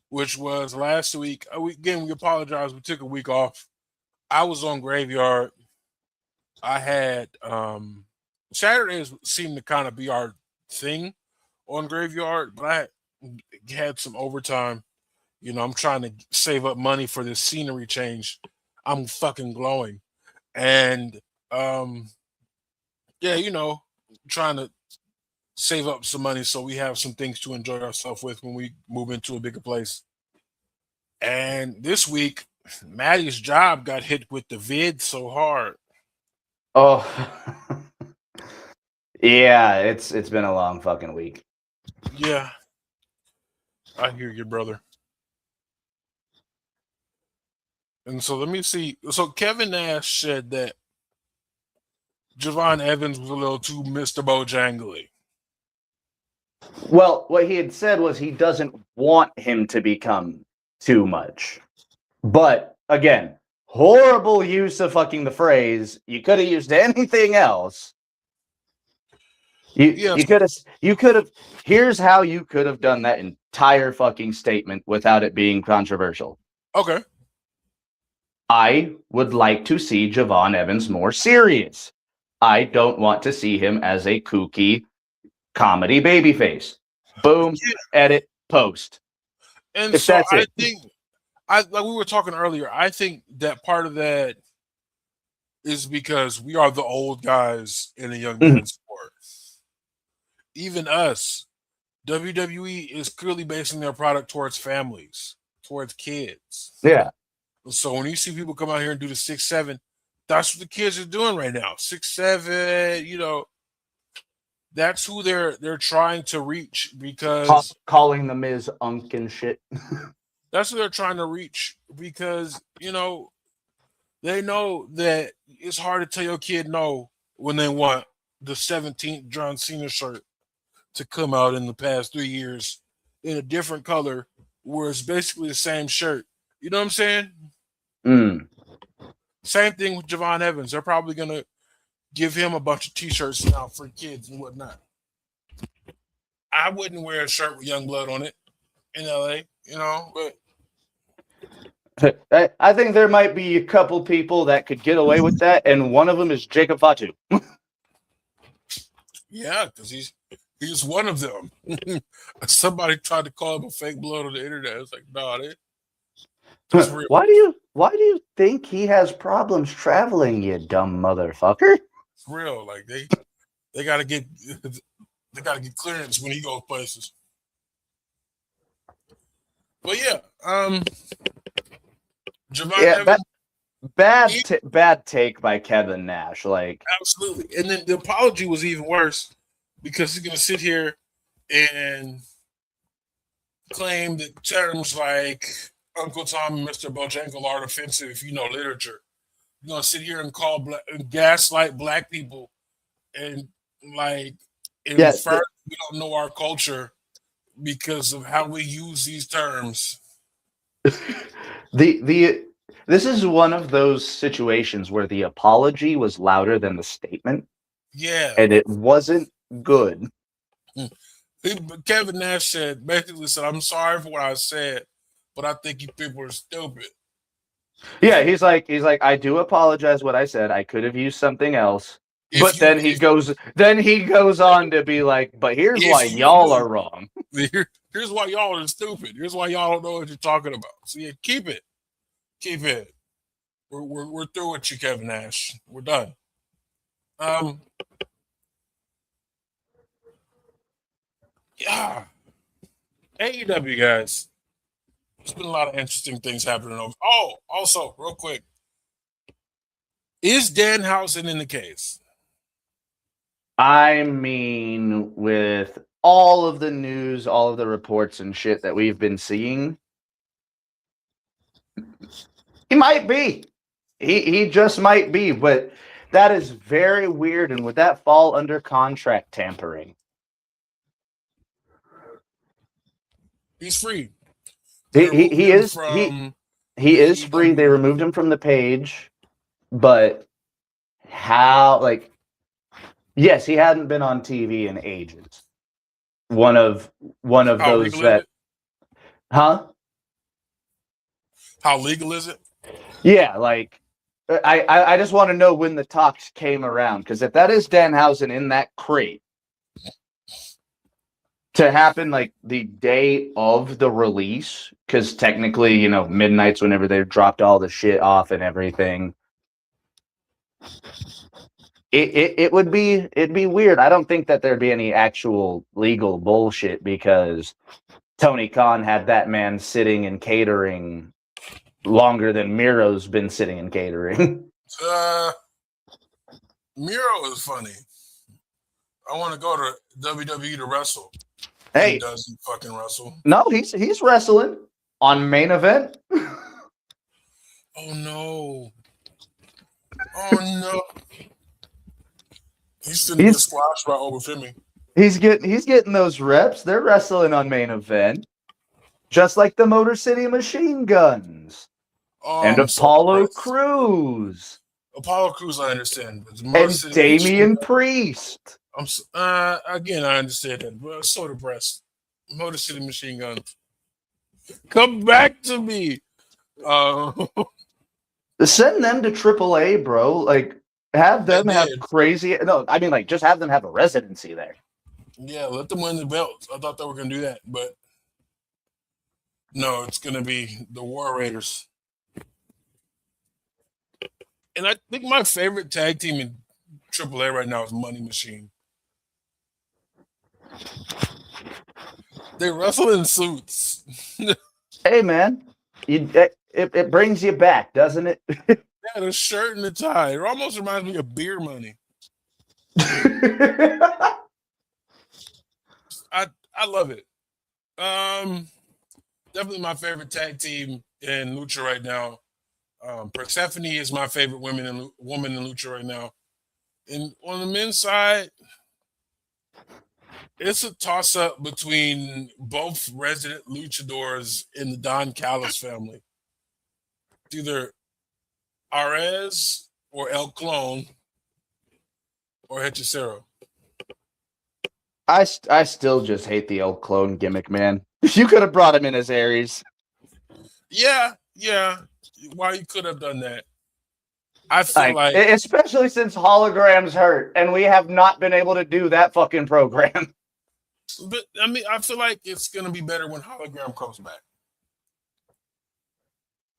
which was last week, we apologize. We took a week off. I was on Graveyard. I had Saturdays seem to kind of be our thing on Graveyard, but I had some overtime. You know, I'm trying to save up money for this scenery change. I'm fucking glowing. And yeah, you know, trying to save up some money so we have some things to enjoy ourselves with when we move into a bigger place. And this week, Matty's job got hit with the vid so hard. Oh, yeah, it's been a long fucking week. Yeah, I hear you, brother. And so let me see. So Kevin Nash said that Javon Evans was a little too Mr. Bojangly. Well, what he had said was he doesn't want him to become too much. But again, horrible use of fucking the phrase. You could have used anything else. You could have. Here's how you could have done that entire fucking statement without it being controversial. Okay. I would like to see Javon Evans more serious. I don't want to see him as a kooky comedy babyface. Boom, edit, post. And if so that's I it. think, like we were talking earlier, I think that part of that is because we are the old guys in a young man's sport. Even us, WWE is clearly basing their product towards families, towards kids. Yeah. So when you see people come out here and do the 6'7", that's what the kids are doing right now. 6'7", that's who they're trying to reach because calling the Miz unk and shit. that's who they're trying to reach because they know that it's hard to tell your kid no when they want the 17th John Cena shirt to come out in the past 3 years in a different color where it's basically the same shirt. You know what I'm saying? Mm. Same thing with Javon Evans. They're probably going to give him a bunch of T-shirts now for kids and whatnot. I wouldn't wear a shirt with Youngblood on it in LA, but I think there might be a couple people that could get away with that, and one of them is Jacob Fatu. yeah, because he's one of them. Somebody tried to call him a fake blood on the internet. It's like, nah, that's real. Why do you think he has problems traveling, you dumb motherfucker? It's real. Like they gotta get clearance when he goes places. But yeah, Javon Evans. Bad take by Kevin Nash. Like, absolutely. And then the apology was even worse because he's gonna sit here and claim that terms like Uncle Tom and Mr. Bojangles are offensive if you know literature. You're gonna sit here and gaslight black people and infer we don't know our culture because of how we use these terms. This is one of those situations where the apology was louder than the statement. Yeah. And it wasn't good. Kevin Nash basically said, I'm sorry for what I said, but I think you people are stupid. Yeah, he's like, I do apologize what I said. I could have used something else. But then he goes on to be like, but here's why y'all are wrong. Here's why y'all are stupid. Here's why y'all don't know what you're talking about. So yeah, keep it. Keep it. We're through with you, Kevin Nash. We're done. Yeah. AEW guys. There's been a lot of interesting things happening over. Oh, also, real quick. Is Danhausen in the case? I mean, with all of the news, all of the reports and shit that we've been seeing, he might be. He just might be, but that is very weird. And would that fall under contract tampering? He's free. He is free. They removed him from the page, but how? Like, yes, he hadn't been on TV in ages. One of those that, huh? How legal is it? Yeah, like I just want to know when the talks came around, because if that is Danhausen in that crate to happen like the day of the release, because technically, midnight's whenever they dropped all the shit off and everything. It'd be weird. I don't think that there'd be any actual legal bullshit because Tony Khan had that man sitting in catering longer than Miro's been sitting in catering. Miro is funny. I want to go to WWE to wrestle. Hey, he doesn't fucking wrestle. No, he's wrestling on Main Event. Oh no! Oh no! He's getting squashed by Obafemi. He's getting those reps. They're wrestling on Main Event, just like the Motor City Machine Guns and Apollo Crews. Apollo Crews, I understand. And Damian Priest. Again, I understand that. But so depressed. Motor City Machine Guns. Come back to me. Send them to AAA, bro. Like, have them have crazy. No, I mean, like, just have them have a residency there. Yeah, let them win the belts. I thought they were going to do that, but No, it's going to be the War Raiders. And I think my favorite tag team in AAA right now is Money Machine. They wrestle in suits. Hey, man, it brings you back, doesn't it? They had a shirt and a tie. It almost reminds me of Beer Money. I love it. Definitely my favorite tag team in Lucha right now. Persephone is my favorite woman in Lucha right now. And on the men's side, it's a toss-up between both resident luchadors in the Don Callis family. It's either Arez or El Clone or Hechicero. I still just hate the old clone gimmick, man. You could have brought him in as Aries. Yeah. Why you could have done that? I feel like, especially since Hologram's hurt, and we have not been able to do that fucking program. But I mean, I feel like it's gonna be better when Hologram comes back.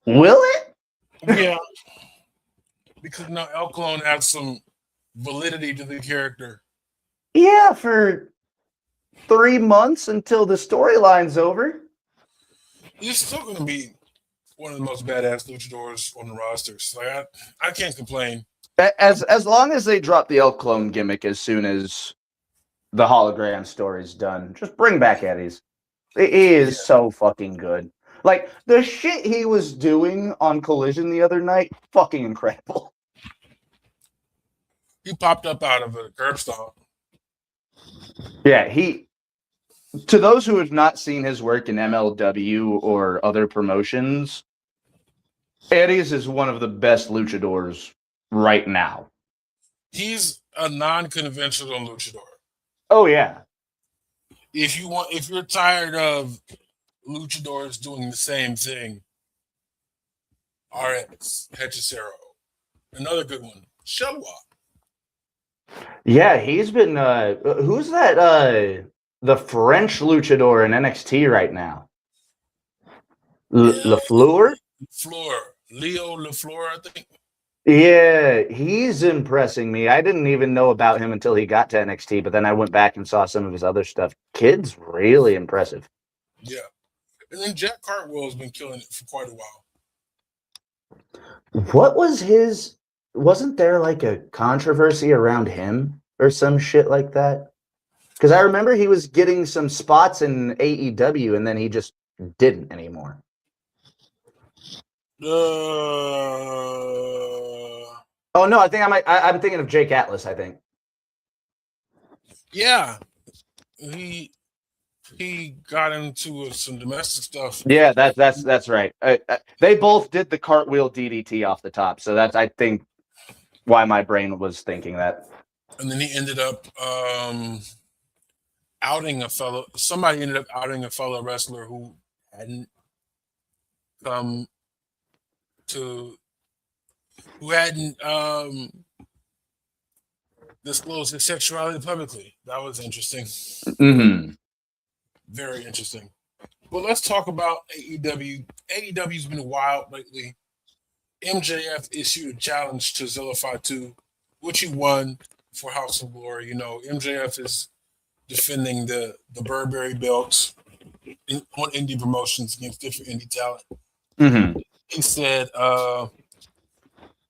Will it? Yeah, because now El Clone has some validity to the character. Yeah, for 3 months until the storyline's over. He's still gonna be one of the most badass luchadors on the rosters. Like I can't complain. As long as they drop the El Clone gimmick as soon as the Hologram story's done, just bring back Eddie's. It is so fucking good. Like, the shit he was doing on Collision the other night, fucking incredible. He popped up out of a curb stomp. Yeah, to those who have not seen his work in MLW or other promotions, Eddie's is one of the best luchadors right now. He's a non-conventional luchador. Oh yeah. If you're tired of luchadors doing the same thing, RX, Hechicero, another good one, Shelwa. Yeah, he's been who's that the French luchador in NXT right now? LaFleur? Leo LaFleur, I think. Yeah, he's impressing me. I didn't even know about him until he got to NXT, but then I went back and saw some of his other stuff. Kid's really impressive. Yeah. And then Jack Cartwheel has been killing it for quite a while. What was his... Wasn't there like a controversy around him or some shit like that? Because I remember he was getting some spots in AEW and then he just didn't anymore. Oh no, I think I'm thinking of Jake Atlas. I think. Yeah, he got into some domestic stuff. Yeah, that's right. They both did the cartwheel DDT off the top, so that's, I think, why my brain was thinking that. And then he ended up outing a fellow. Somebody ended up outing a fellow wrestler who hadn't disclosed his sexuality publicly. That was interesting. Mm-hmm. Very interesting. But let's talk about AEW. AEW's been wild lately. MJF issued a challenge to Zilla Fatu, which he won for House of Glory. You know, MJF is defending the Burberry belts on indie promotions against different indie talent. Mm-hmm. He said,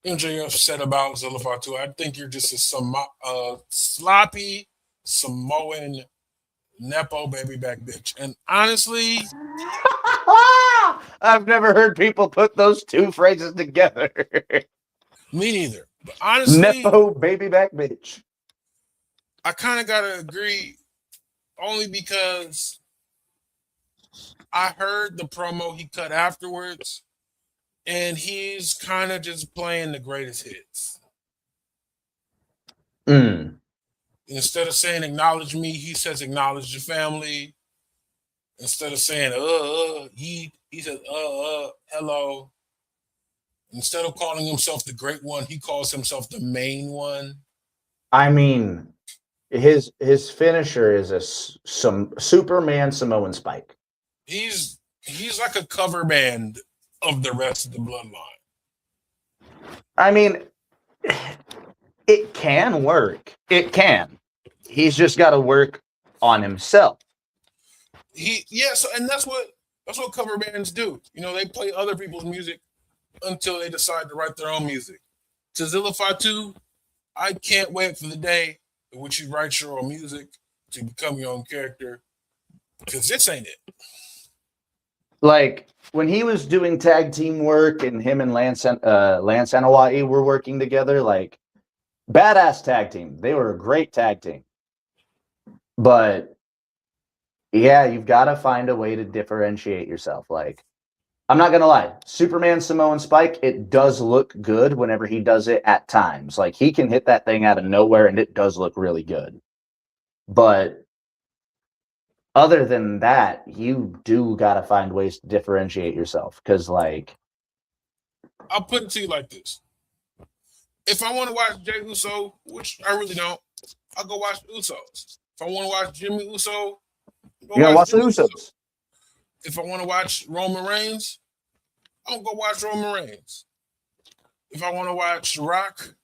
MJF said about Zilla Fatu, I think you're just a sloppy Samoan Nepo baby back bitch. And honestly, I've never heard people put those two phrases together. Me neither. But honestly, Nepo baby back bitch. I kind of gotta agree, only because I heard the promo he cut afterwards, and he's kind of just playing the greatest hits. Instead of saying acknowledge me, he says acknowledge your family. Instead of saying he says hello. Instead of calling himself the great one, he calls himself the main one. I mean, his finisher is some Superman Samoan spike. He's he's like a cover band of the rest of the bloodline. I mean, it can work. It can. He's just got to work on himself. And that's what cover bands do. You know, they play other people's music until they decide to write their own music. To Zillify 2, I can't wait for the day in which you write your own music to become your own character, because this ain't it. Like, when he was doing tag team work and him and Lance Anoa'i were working together, like, badass tag team. They were a great tag team. But, yeah, you've got to find a way to differentiate yourself. Like, I'm not going to lie. Superman, Samoan Spike, it does look good whenever he does it at times. Like, he can hit that thing out of nowhere, and it does look really good. But other than that, you do got to find ways to differentiate yourself. Because, like... I'll put it to you like this. If I want to watch Jey Uso, which I really don't, I'll go watch the Usos. If I want to watch Jimmy Uso, you gotta watch the Usos. If I want to watch Roman Reigns, I'm gonna go watch Roman Reigns. If I want to watch Rock,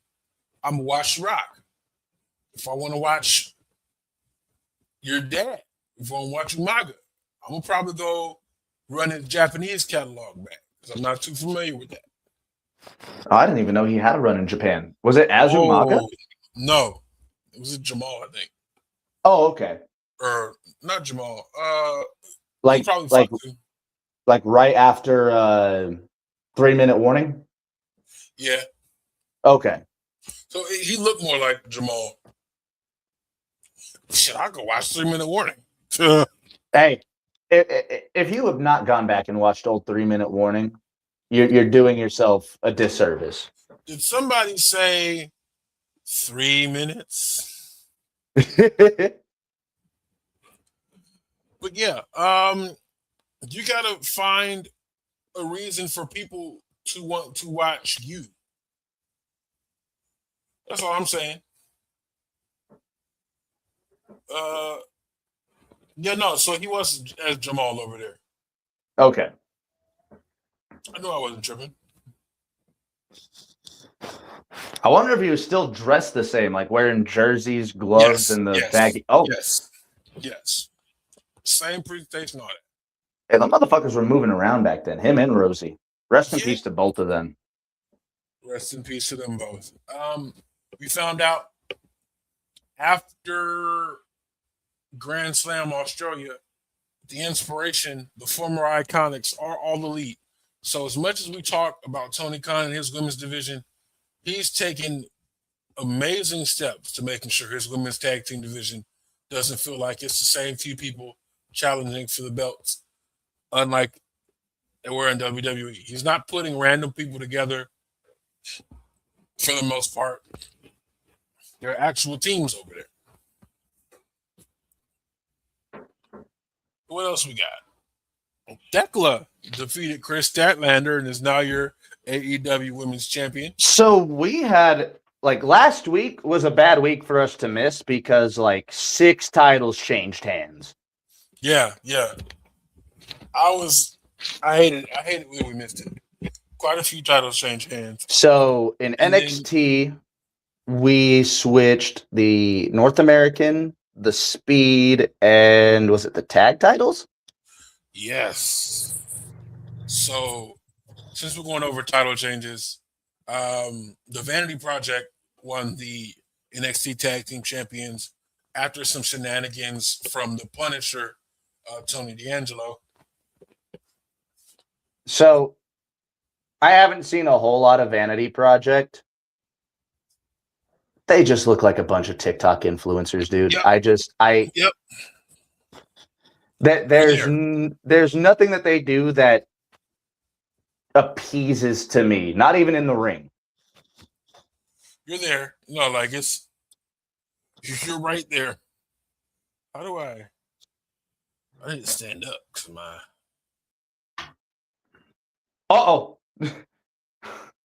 I'm gonna watch Rock. If I want to watch your dad, if I want to watch Umaga, I'm gonna probably go run his Japanese catalog back because I'm not too familiar with that. Oh, I didn't even know he had a run in Japan. Was it as Umaga? No, it was Jamal, I think. Oh, okay. Or not Jamal. Like right after 3-minute warning? Yeah. Okay. So he looked more like Jamal. Shit, I'll go watch 3-minute warning. Hey, if you have not gone back and watched old 3-minute warning, you're doing yourself a disservice. Did somebody say 3 minutes? But yeah, you gotta find a reason for people to want to watch you. That's all I'm saying. So he was as Jamal over there. Okay. I knew I wasn't tripping. I wonder if he was still dressed the same, like wearing jerseys, gloves, and the baggy. Oh, yes. Same presentation on it. Hey, the motherfuckers were moving around back then. Him and Rosie. Rest in peace to both of them. Rest in peace to them both. We found out after Grand Slam Australia, the Inspiration, the former Iconics are all elite. So as much as we talk about Tony Khan and his women's division, he's taken amazing steps to making sure his women's tag team division doesn't feel like it's the same few people challenging for the belts, unlike they were in WWE. He's not putting random people together for the most part. There are actual teams over there. What else we got? Thekla defeated Chris Statlander and is now your AEW Women's Champion. So we had, last week was a bad week for us to miss because, 6 titles changed hands. Yeah. I hated it when we missed it. Quite a few titles changed hands. So in NXT, we switched the North American, the Speed, and was it the tag titles? Yes. So since we're going over title changes, the Vanity Project won the NXT Tag Team Champions after some shenanigans from the Punisher, Tony D'Angelo. So I haven't seen a whole lot of Vanity Project. They just look like a bunch of TikTok influencers, dude. Yep. There's nothing that they do that appeases to me, not even in the ring. You're there. No, you're right there. How do I need to stand up because my... Uh-oh.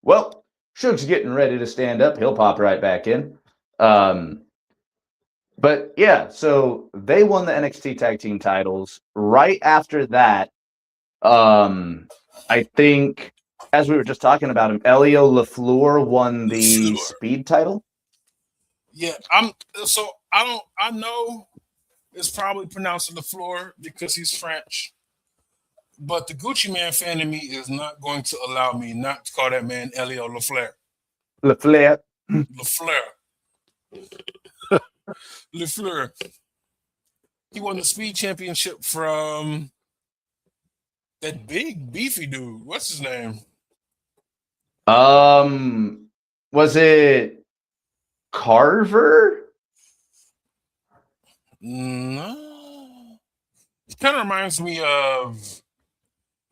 Well, Suge's getting ready to stand up. He'll pop right back in. But yeah, so they won the NXT Tag Team titles. Right after that, I think, as we were just talking about him, Elio LaFleur won the speed title. Yeah, I know it's probably pronounced LaFleur because he's French. But the Gucci Man fan in me is not going to allow me not to call that man Elio LaFleur. LaFleur. LaFleur. He won the speed championship from that big beefy dude. What's his name? Was it Carver? No. It kind of reminds me of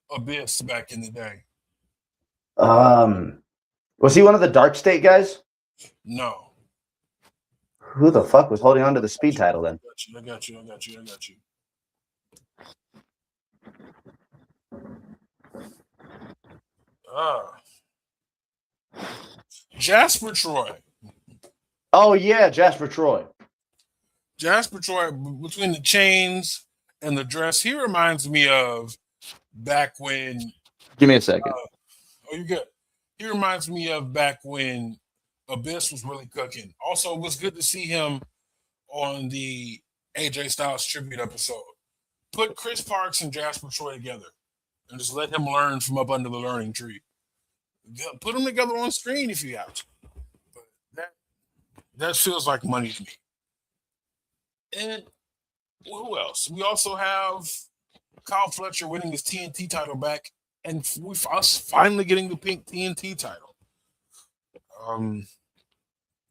Abyss back in the day. Was he one of the Dark State guys? No. Who the fuck was holding on to the speed title then? I got you. Jasper Troy. Oh yeah, Jasper Troy. Jasper Troy, between the chains and the dress, he reminds me of back when. Give me a second. You good? He reminds me of back when Abyss was really cooking. Also, it was good to see him on the AJ Styles tribute episode. Put Chris Parks and Jasper Troy together and just let him learn from up under the learning tree. Put them together on screen if you have to. But that feels like money to me. And who else? We also have Kyle Fletcher winning his TNT title back, and us finally getting the pink TNT title.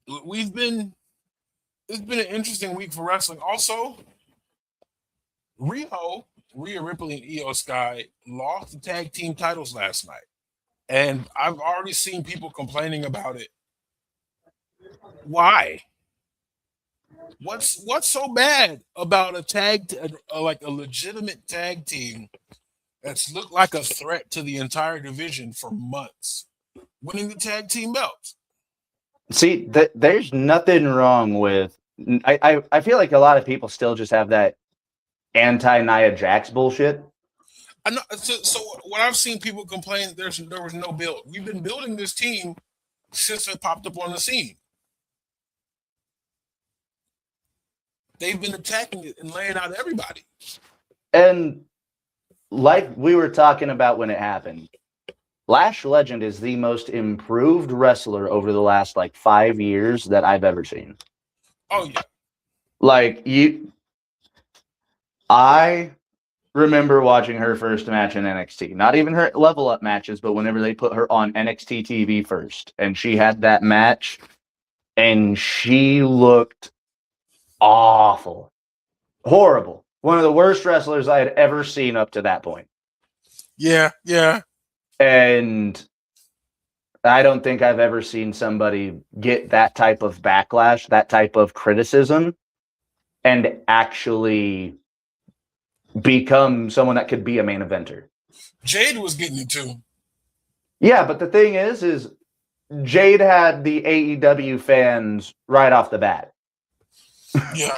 It's been an interesting week for wrestling. Also, Rhea Ripley and Io Sky lost the tag team titles last night, and I've already seen people complaining about it. Why? What's so bad about like a legitimate tag team that's looked like a threat to the entire division for months, winning the tag team belts? See, there's nothing wrong with. I feel like a lot of people still just have that anti-Nia Jax bullshit. I know. So when I've seen people complain, there was no build. We've been building this team since they popped up on the scene. They've been attacking it and laying out everybody. And like we were talking about when it happened, Lash Legend is the most improved wrestler over the last 5 years that I've ever seen. Oh yeah. I remember watching her first match in NXT. Not even her level up matches, but whenever they put her on NXT TV first. And she had that match and she looked awful. Horrible. One of the worst wrestlers I had ever seen up to that point. Yeah. And I don't think I've ever seen somebody get that type of backlash, that type of criticism, and actually become someone that could be a main eventer. Jade was getting it too. Yeah, but the thing is Jade had the AEW fans right off the bat. Yeah.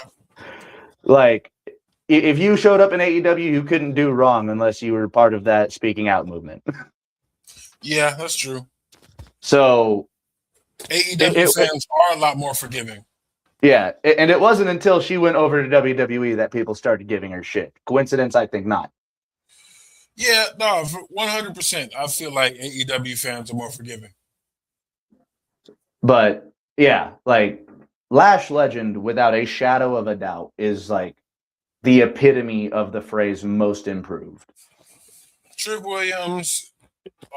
If you showed up in AEW, you couldn't do wrong unless you were part of that speaking out movement. Yeah, that's true. So AEW fans are a lot more forgiving. Yeah, and it wasn't until she went over to WWE that people started giving her shit. Coincidence? I think not. Yeah, no, 100%. I feel like AEW fans are more forgiving. But yeah, Lash Legend, without a shadow of a doubt, is the epitome of the phrase most improved. Trick Williams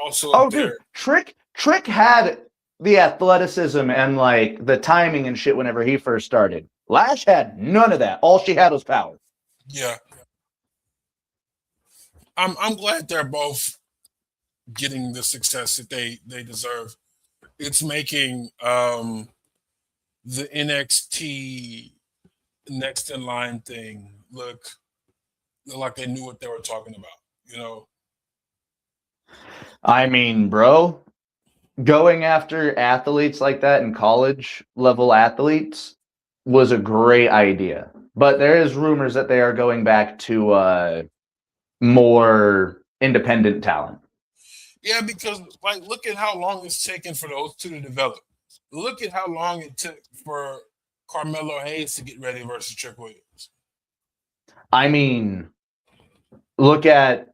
also. Oh, dude, Trick had the athleticism and the timing and shit whenever he first started. Lash had none of that. All she had was power. Yeah. I'm glad they're both getting the success that they deserve. It's making the NXT next in line thing look like they knew what they were talking about, I mean, bro, going after athletes like that and college level athletes was a great idea. But there is rumors that they are going back to more independent talent. Yeah, because like look at how long it's taken for those two to develop. Look at how long it took for Carmelo Hayes to get ready versus Trick Williams. I mean, look at,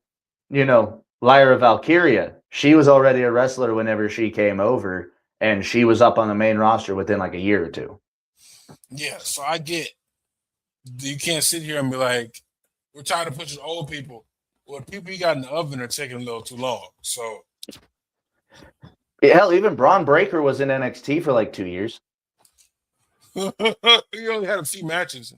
Lyra Valkyria. She was already a wrestler whenever she came over, and she was up on the main roster within like a year or two. Yeah, so I get you can't sit here and be like, we're tired of pushing old people. Well, the people you got in the oven are taking a little too long. So hell, even Braun Breaker was in NXT for like 2 years. he only had a few matches.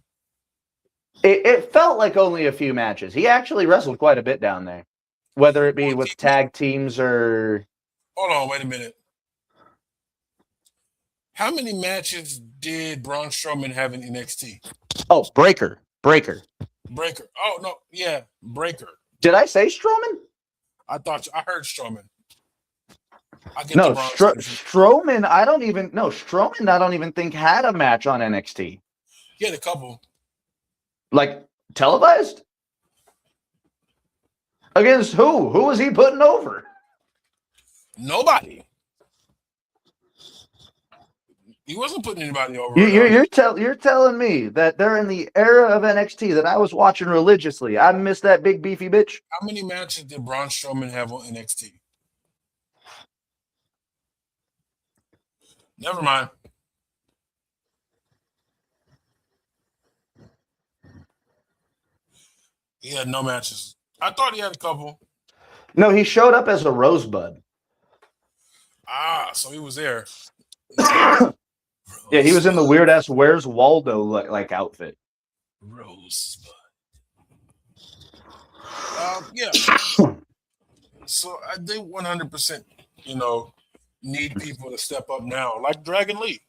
It felt like only a few matches. He actually wrestled quite a bit down there, whether it be with tag teams or. Hold on, wait a minute. How many matches did Braun Strowman have in NXT? Oh, Breaker. Oh no, yeah, Breaker. Did I say Strowman? I heard Strowman. No, Strowman. I don't even think had a match on NXT. He had a couple. Like televised? Against who? Who was he putting over? Nobody. He wasn't putting anybody over. You're telling me that during the era of NXT that I was watching religiously, I missed that big beefy bitch? How many matches did Braun Strowman have on NXT? Never mind. He had no matches. I thought he had a couple. No, he showed up as a Rosebud. So he was there. Yeah, he was in the weird ass Where's Waldo like outfit. Rosebud. Yeah. So they 100%, need people to step up now, like Dragon Lee.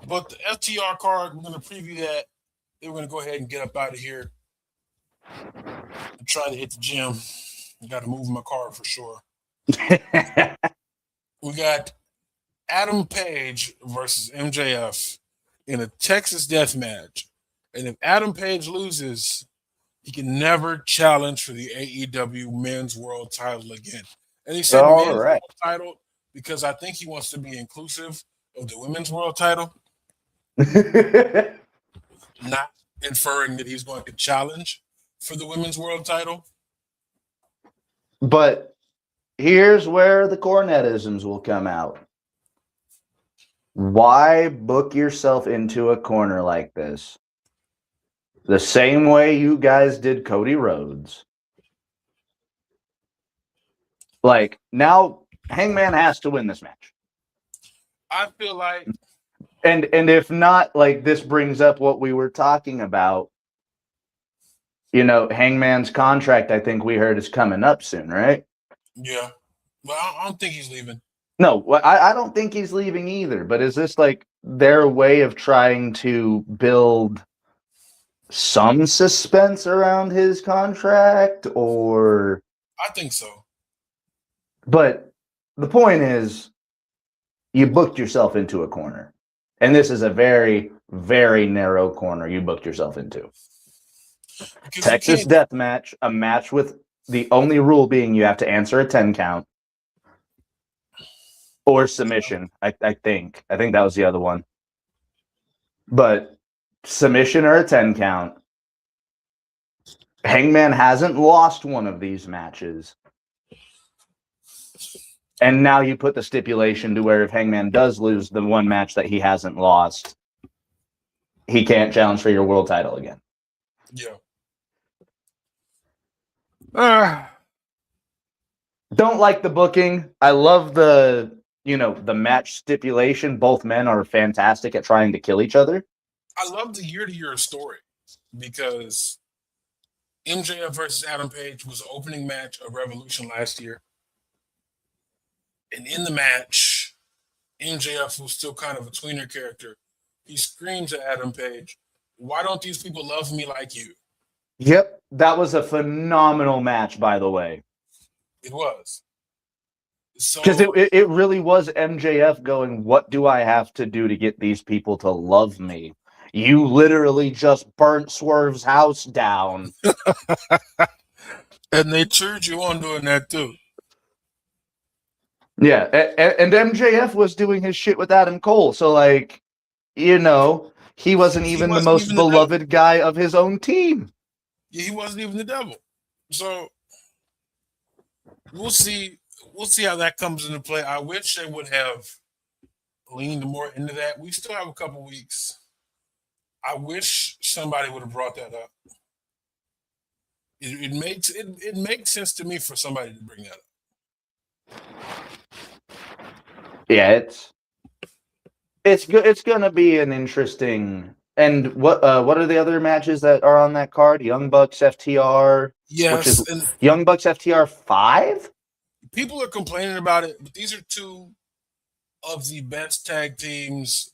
But the FTR card, we're going to preview that. Then we're going to go ahead and get up out of here. I'm trying to hit the gym. I got to move my car for sure. We got Adam Page versus MJF in a Texas death match. And if Adam Page loses, he can never challenge for the AEW Men's World title again. And he said Men's World title because I think he wants to be inclusive of the Women's World title. Not inferring that he's going to challenge for the Women's World title. But here's where the cornetisms will come out. Why book yourself into a corner like this? The same way you guys did Cody Rhodes. Like, now Hangman has to win this match. I feel like... And if not, like, this brings up what we were talking about. Hangman's contract, I think we heard, is coming up soon, right? Yeah. Well, I don't think he's leaving. No, I don't think he's leaving either. But is this, like, their way of trying to build some suspense around his contract, or? I think so. But the point is, you booked yourself into a corner. And this is a very, very narrow corner you booked yourself into. Because Texas death match, a match with the only rule being you have to answer a 10 count. Or submission, I think. I think that was the other one. But submission or a 10 count. Hangman hasn't lost one of these matches. And now you put the stipulation to where if Hangman does lose the one match that he hasn't lost, he can't challenge for your world title again. Yeah. Don't like the booking. I love the match stipulation. Both men are fantastic at trying to kill each other. I love the year-to-year story because MJF versus Adam Page was the opening match of Revolution last year. And in the match, MJF was still kind of a tweener character. He screams at Adam Page, "Why don't these people love me like you?" Yep, that was a phenomenal match, by the way. It was. Because it really was MJF going, what do I have to do to get these people to love me? You literally just burnt Swerve's house down. And they cheered you on doing that too. Yeah, and MJF was doing his shit with Adam Cole, so like, you know, he wasn't even the most beloved guy of his own team. Yeah, he wasn't even the devil. So we'll see. We'll see how that comes into play. I wish they would have leaned more into that. We still have a couple weeks. I wish somebody would have brought that up. It makes sense to me for somebody to bring that up. Yeah, it's good. It's gonna be an interesting. And what are the other matches that are on that card? Young Bucks FTR. Yes, which is and Young Bucks FTR 5. People are complaining about it, but these are two of the best tag teams.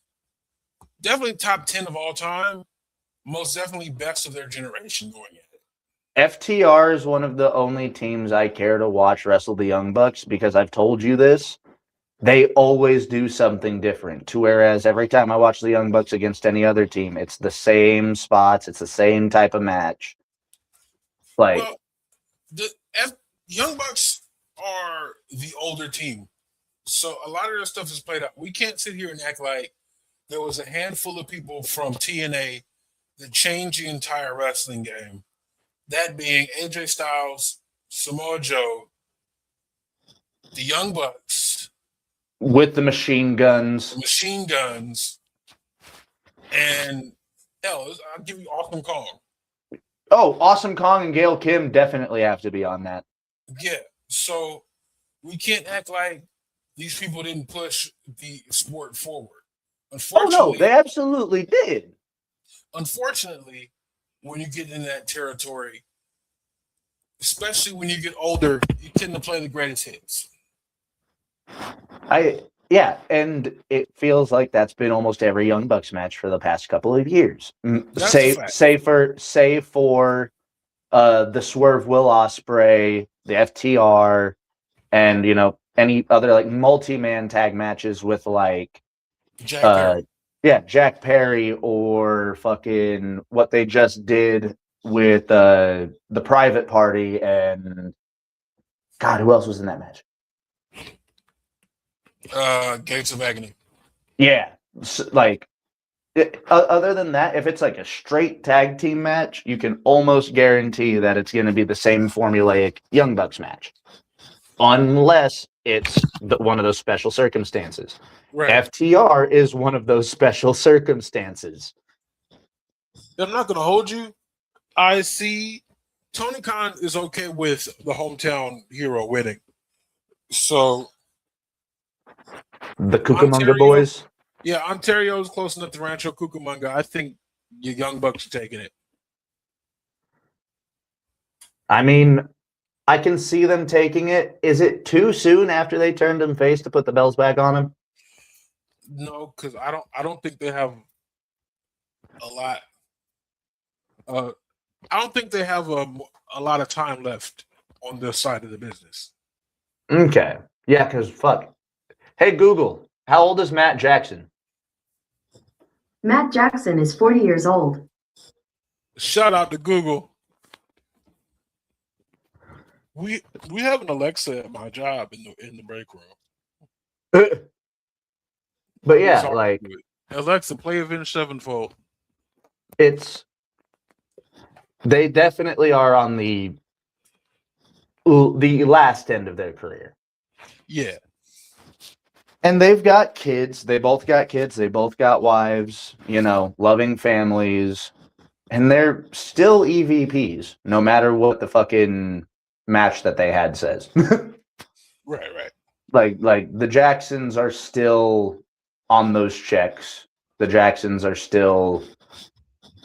Definitely top 10 of all time. Most definitely best of their generation going at it. FTR is one of the only teams I care to watch wrestle the Young Bucks because I've told you this. They always do something different. To whereas every time I watch the Young Bucks against any other team, it's the same spots, it's the same type of match. Like, well, the Young Bucks are the older team, so a lot of their stuff is played out. We can't sit here and act like there was a handful of people from TNA that changed the entire wrestling game. That being AJ Styles, Samoa Joe, the Young Bucks. With the machine guns. And hell, I'll give you Awesome Kong. Oh, Awesome Kong and Gail Kim definitely have to be on that. Yeah, so we can't act like these people didn't push the sport forward. Unfortunately, oh no, they absolutely did. Unfortunately, when you get in that territory, especially when you get older, you tend to play the greatest hits. Yeah, and it feels like that's been almost every Young Bucks match for the past couple of years. Say for the Swerve Will Ospreay, the FTR, and you know any other like multi-man tag matches with like Jack Perry or fucking what they just did with the Private Party and God, who else was in that match? Gates of Agony. Yeah, so, like other than that, if it's like a straight tag team match, you can almost guarantee that it's going to be the same formulaic Young Bucks match, unless it's one of those special circumstances. Right. FTR is one of those special circumstances. I'm not going to hold you. I see Tony Khan is okay with the hometown hero winning. So the Cucamonga boys. Yeah, Ontario's close enough to Rancho Cucamonga. I think your Young Bucks are taking it. I mean, I can see them taking it. Is it too soon after they turned him face to put the bells back on him? No, because I don't think they have a lot. I don't think they have a lot of time left on this side of the business. Okay. Yeah, because fuck. Hey, Google, how old is Matt Jackson? Matt Jackson is 40 years old. Shout out to Google. We have an Alexa at my job in the break room. But yeah, like Alexa, play Avenged Sevenfold. They definitely are on the last end of their career. Yeah. And they've got kids. They both got kids. They both got wives, you know, loving families. And they're still EVPs, no matter what the fucking match that they had says. Right. Like the Jacksons are still on those checks. The Jacksons are still,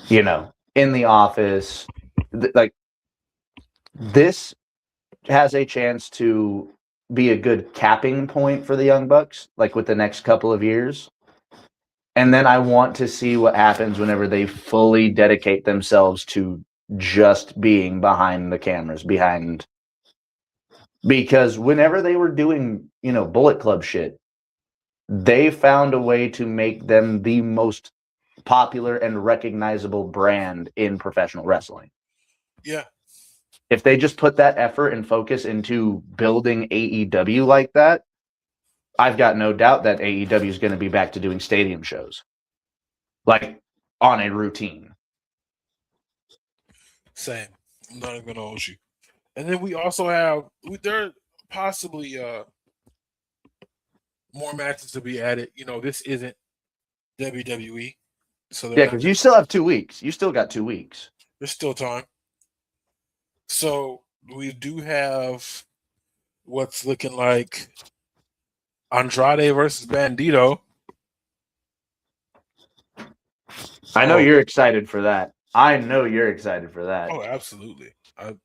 you know, in the office. Like, this has a chance to be a good capping point for the Young Bucks, like with the next couple of years. And then I want to see what happens whenever they fully dedicate themselves to just being behind the cameras, because whenever they were doing, you know, Bullet Club shit, they found a way to make them the most popular and recognizable brand in professional wrestling. Yeah. If they just put that effort and focus into building AEW like that, I've got no doubt that AEW is going to be back to doing stadium shows, like on a routine. Same. I'm not even going to hold you. And then we also have, there possibly more matches to be added. You know, this isn't WWE. So Yeah, because you still have 2 weeks. You still got 2 weeks. There's still time. So we do have what's looking like Andrade versus Bandito. I know you're excited for that. I know you're excited for that. Oh, absolutely. I'm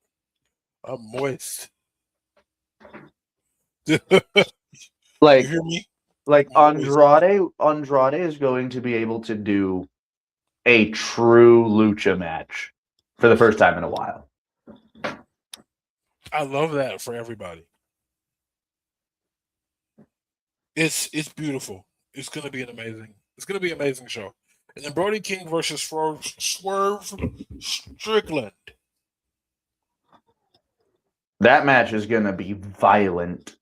moist. Like, you hear me? Like Andrade is going to be able to do a true lucha match for the first time in a while. I love that for everybody. It's beautiful. It's gonna be an amazing show. And then Brody King versus Swerve Strickland. That match is gonna be violent.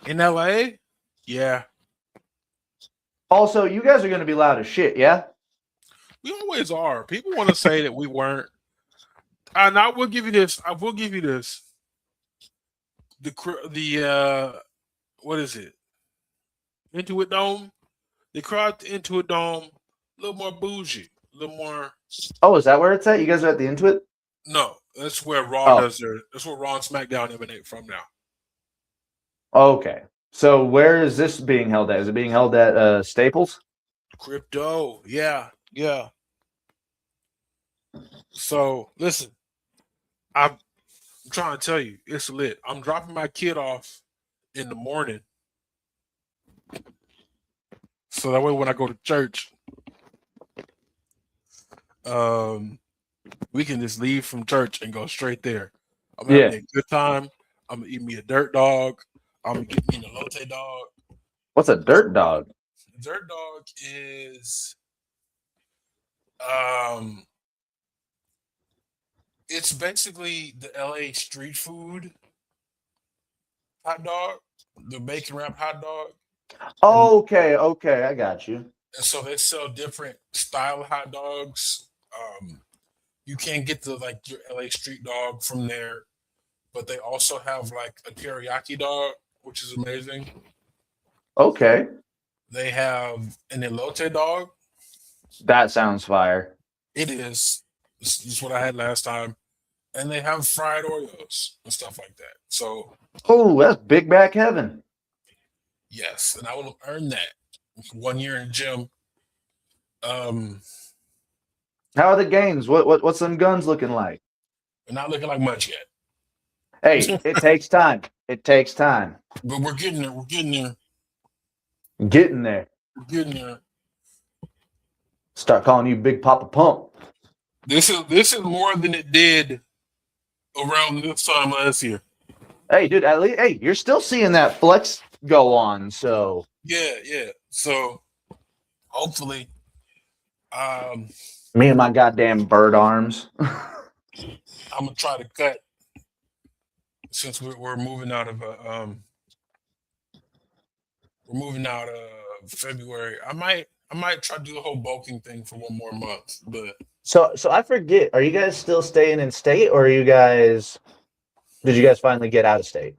In LA? Yeah. Also, you guys are gonna be loud as shit, yeah? We always are. People want to say that we weren't. And I will give you this. The what is it? Intuit Dome. The crowd to Intuit Dome, a little more bougie, a little more. Oh, is that where it's at? You guys are at the Intuit? No, that's where Raw does their. That's where Raw and SmackDown emanate from now. Okay. So where is this being held at? Is it being held at Staples? Crypto, yeah. So listen, I'm trying to tell you, it's lit. I'm dropping my kid off in the morning, so that way when I go to church, we can just leave from church and go straight there. I'm having a good time. I'm gonna eat me a dirt dog. I'm gonna get me an elote dog. What's a dirt dog? A dirt dog is it's basically the LA street food hot dog, the bacon wrap hot dog. Okay, I got you. And so they sell different style hot dogs. You can't get the like your LA street dog from there, but they also have like a teriyaki dog, which is amazing. Okay. They have an elote dog. That sounds fire. It is. This is what I had last time. And they have fried Oreos and stuff like that. So, oh, that's big back heaven. yes, and I will earn that 1 year in the gym. How are the games? What's some guns looking like? They're not looking like much yet. Hey, it takes time. It takes time. But we're getting there. We're getting there. Getting there. We're getting there. Start calling you Big Papa Pump. This is more than it did around this time last year. Hey, dude, at least, hey, you're still seeing that flex go on, so Yeah. So hopefully, me and my goddamn bird arms. I'm gonna try to cut since we're moving out of February. I might try to do the whole bulking thing for 1 more month, but So I forget. Are you guys still staying in state, or did you guys finally get out of state?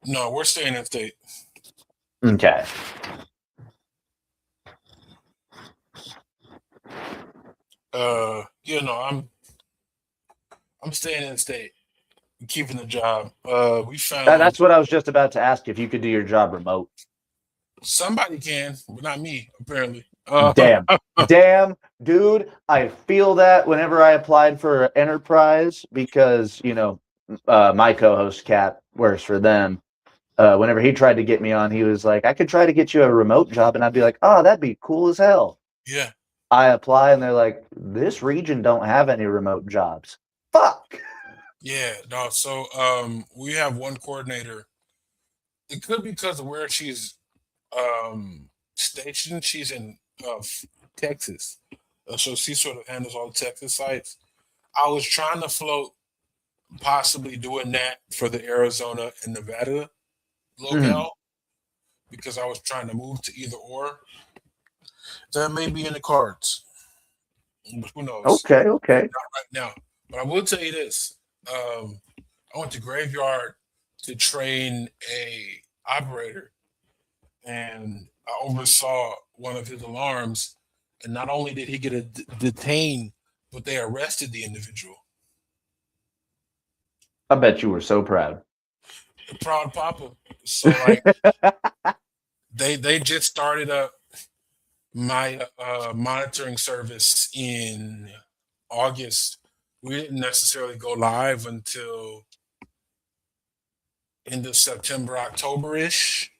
no, we're staying in state. Okay. I'm staying in state, keeping the job. We found That's what I was just about to ask, if you could do your job remote. somebody can, but not me, apparently. Damn, dude, I feel that whenever I applied for Enterprise, because my co-host Cap works for them. Whenever he tried to get me on, he was like, I could try to get you a remote job, and I'd be like, oh, that'd be cool as hell. Yeah. I apply, and they're like, this region don't have any remote jobs. Fuck. Yeah, no. So we have one coordinator. It could be because of where she's stationed. She's in Texas. So she sort of handles all the Texas sites. I was trying to float possibly doing that for the Arizona and Nevada locale because I was trying to move to either or. That may be in the cards. But who knows? Okay. Not right now. But I will tell you this. I went to Graveyard to train a operator, and I oversaw one of his alarms. And not only did he get detained, but they arrested the individual. I bet you were so proud. Proud papa. So like they just started up my monitoring service in August. We didn't necessarily go live until end of September, October-ish.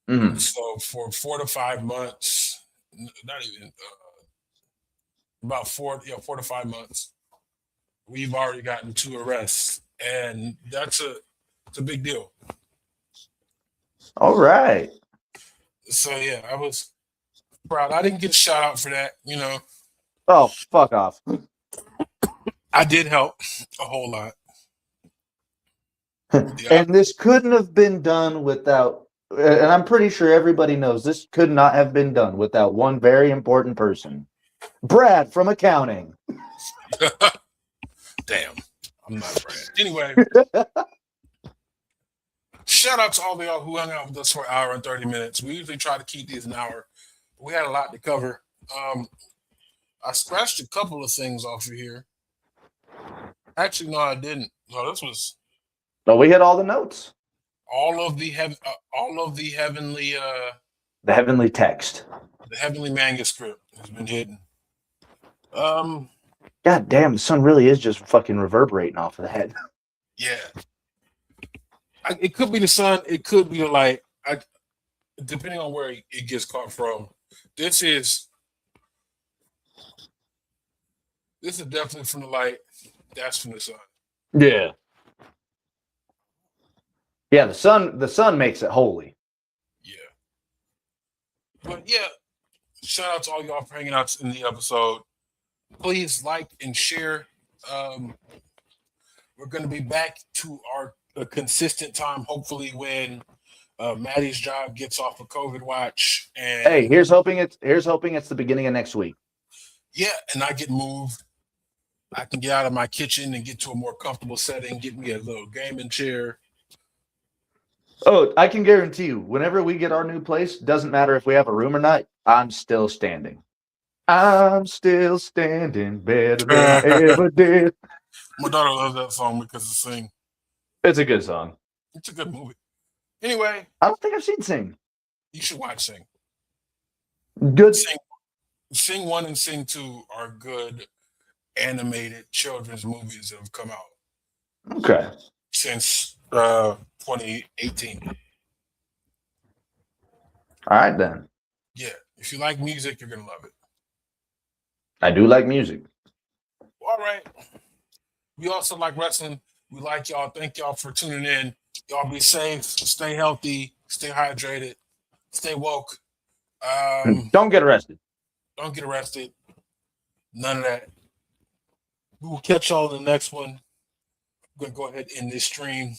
So for 4 to 5 months, not even about 4 to 5 months, we've already gotten 2 arrests, and it's a big deal. All right. So yeah, I was proud. I didn't get a shout out for that, Oh, fuck off. I did help a whole lot. And this couldn't have been done without, and I'm pretty sure everybody knows this could not have been done without one very important person. Brad from accounting. Damn, I'm not Brad. Anyway, shout out to all of y'all who hung out with us for an hour and 30 minutes. We usually try to keep these an hour. We had a lot to cover. I scratched a couple of things off of here. Actually, no, I didn't. No, this was. No, we hit all the notes. All of the heavenly, the heavenly text. The heavenly manuscript has been hidden. God damn, the sun really is just fucking reverberating off of the head. Yeah. It could be the sun. It could be the light. Depending on where it gets caught from. This is definitely from the light. That's from the sun. Yeah. Yeah, the sun makes it holy. Yeah. But yeah, shout out to all y'all for hanging out in the episode. Please like and share. We're going to be back to our consistent time, hopefully when Matty's job gets off of COVID watch. And hey, here's hoping it's the beginning of next week. Yeah, and I get moved. I can get out of my kitchen and get to a more comfortable setting, get me a little gaming chair. Oh, I can guarantee you, whenever we get our new place, doesn't matter if we have a room or not, I'm still standing. I'm still standing better than I ever did. My daughter loves that song because of Sing. It's a good song. It's a good movie. Anyway. I don't think I've seen Sing. You should watch Sing. Good. Sing 1 and Sing 2 are good animated children's movies that have come out. Okay. Since 2018. All right, then. Yeah. If you like music, you're going to love it. I do like music. All right. We also like wrestling. We like y'all. Thank y'all for tuning in. Y'all be safe. Stay healthy. Stay hydrated. Stay woke. Don't get arrested. Don't get arrested. None of that. We will catch y'all in the next one. I'm going to go ahead and end this stream.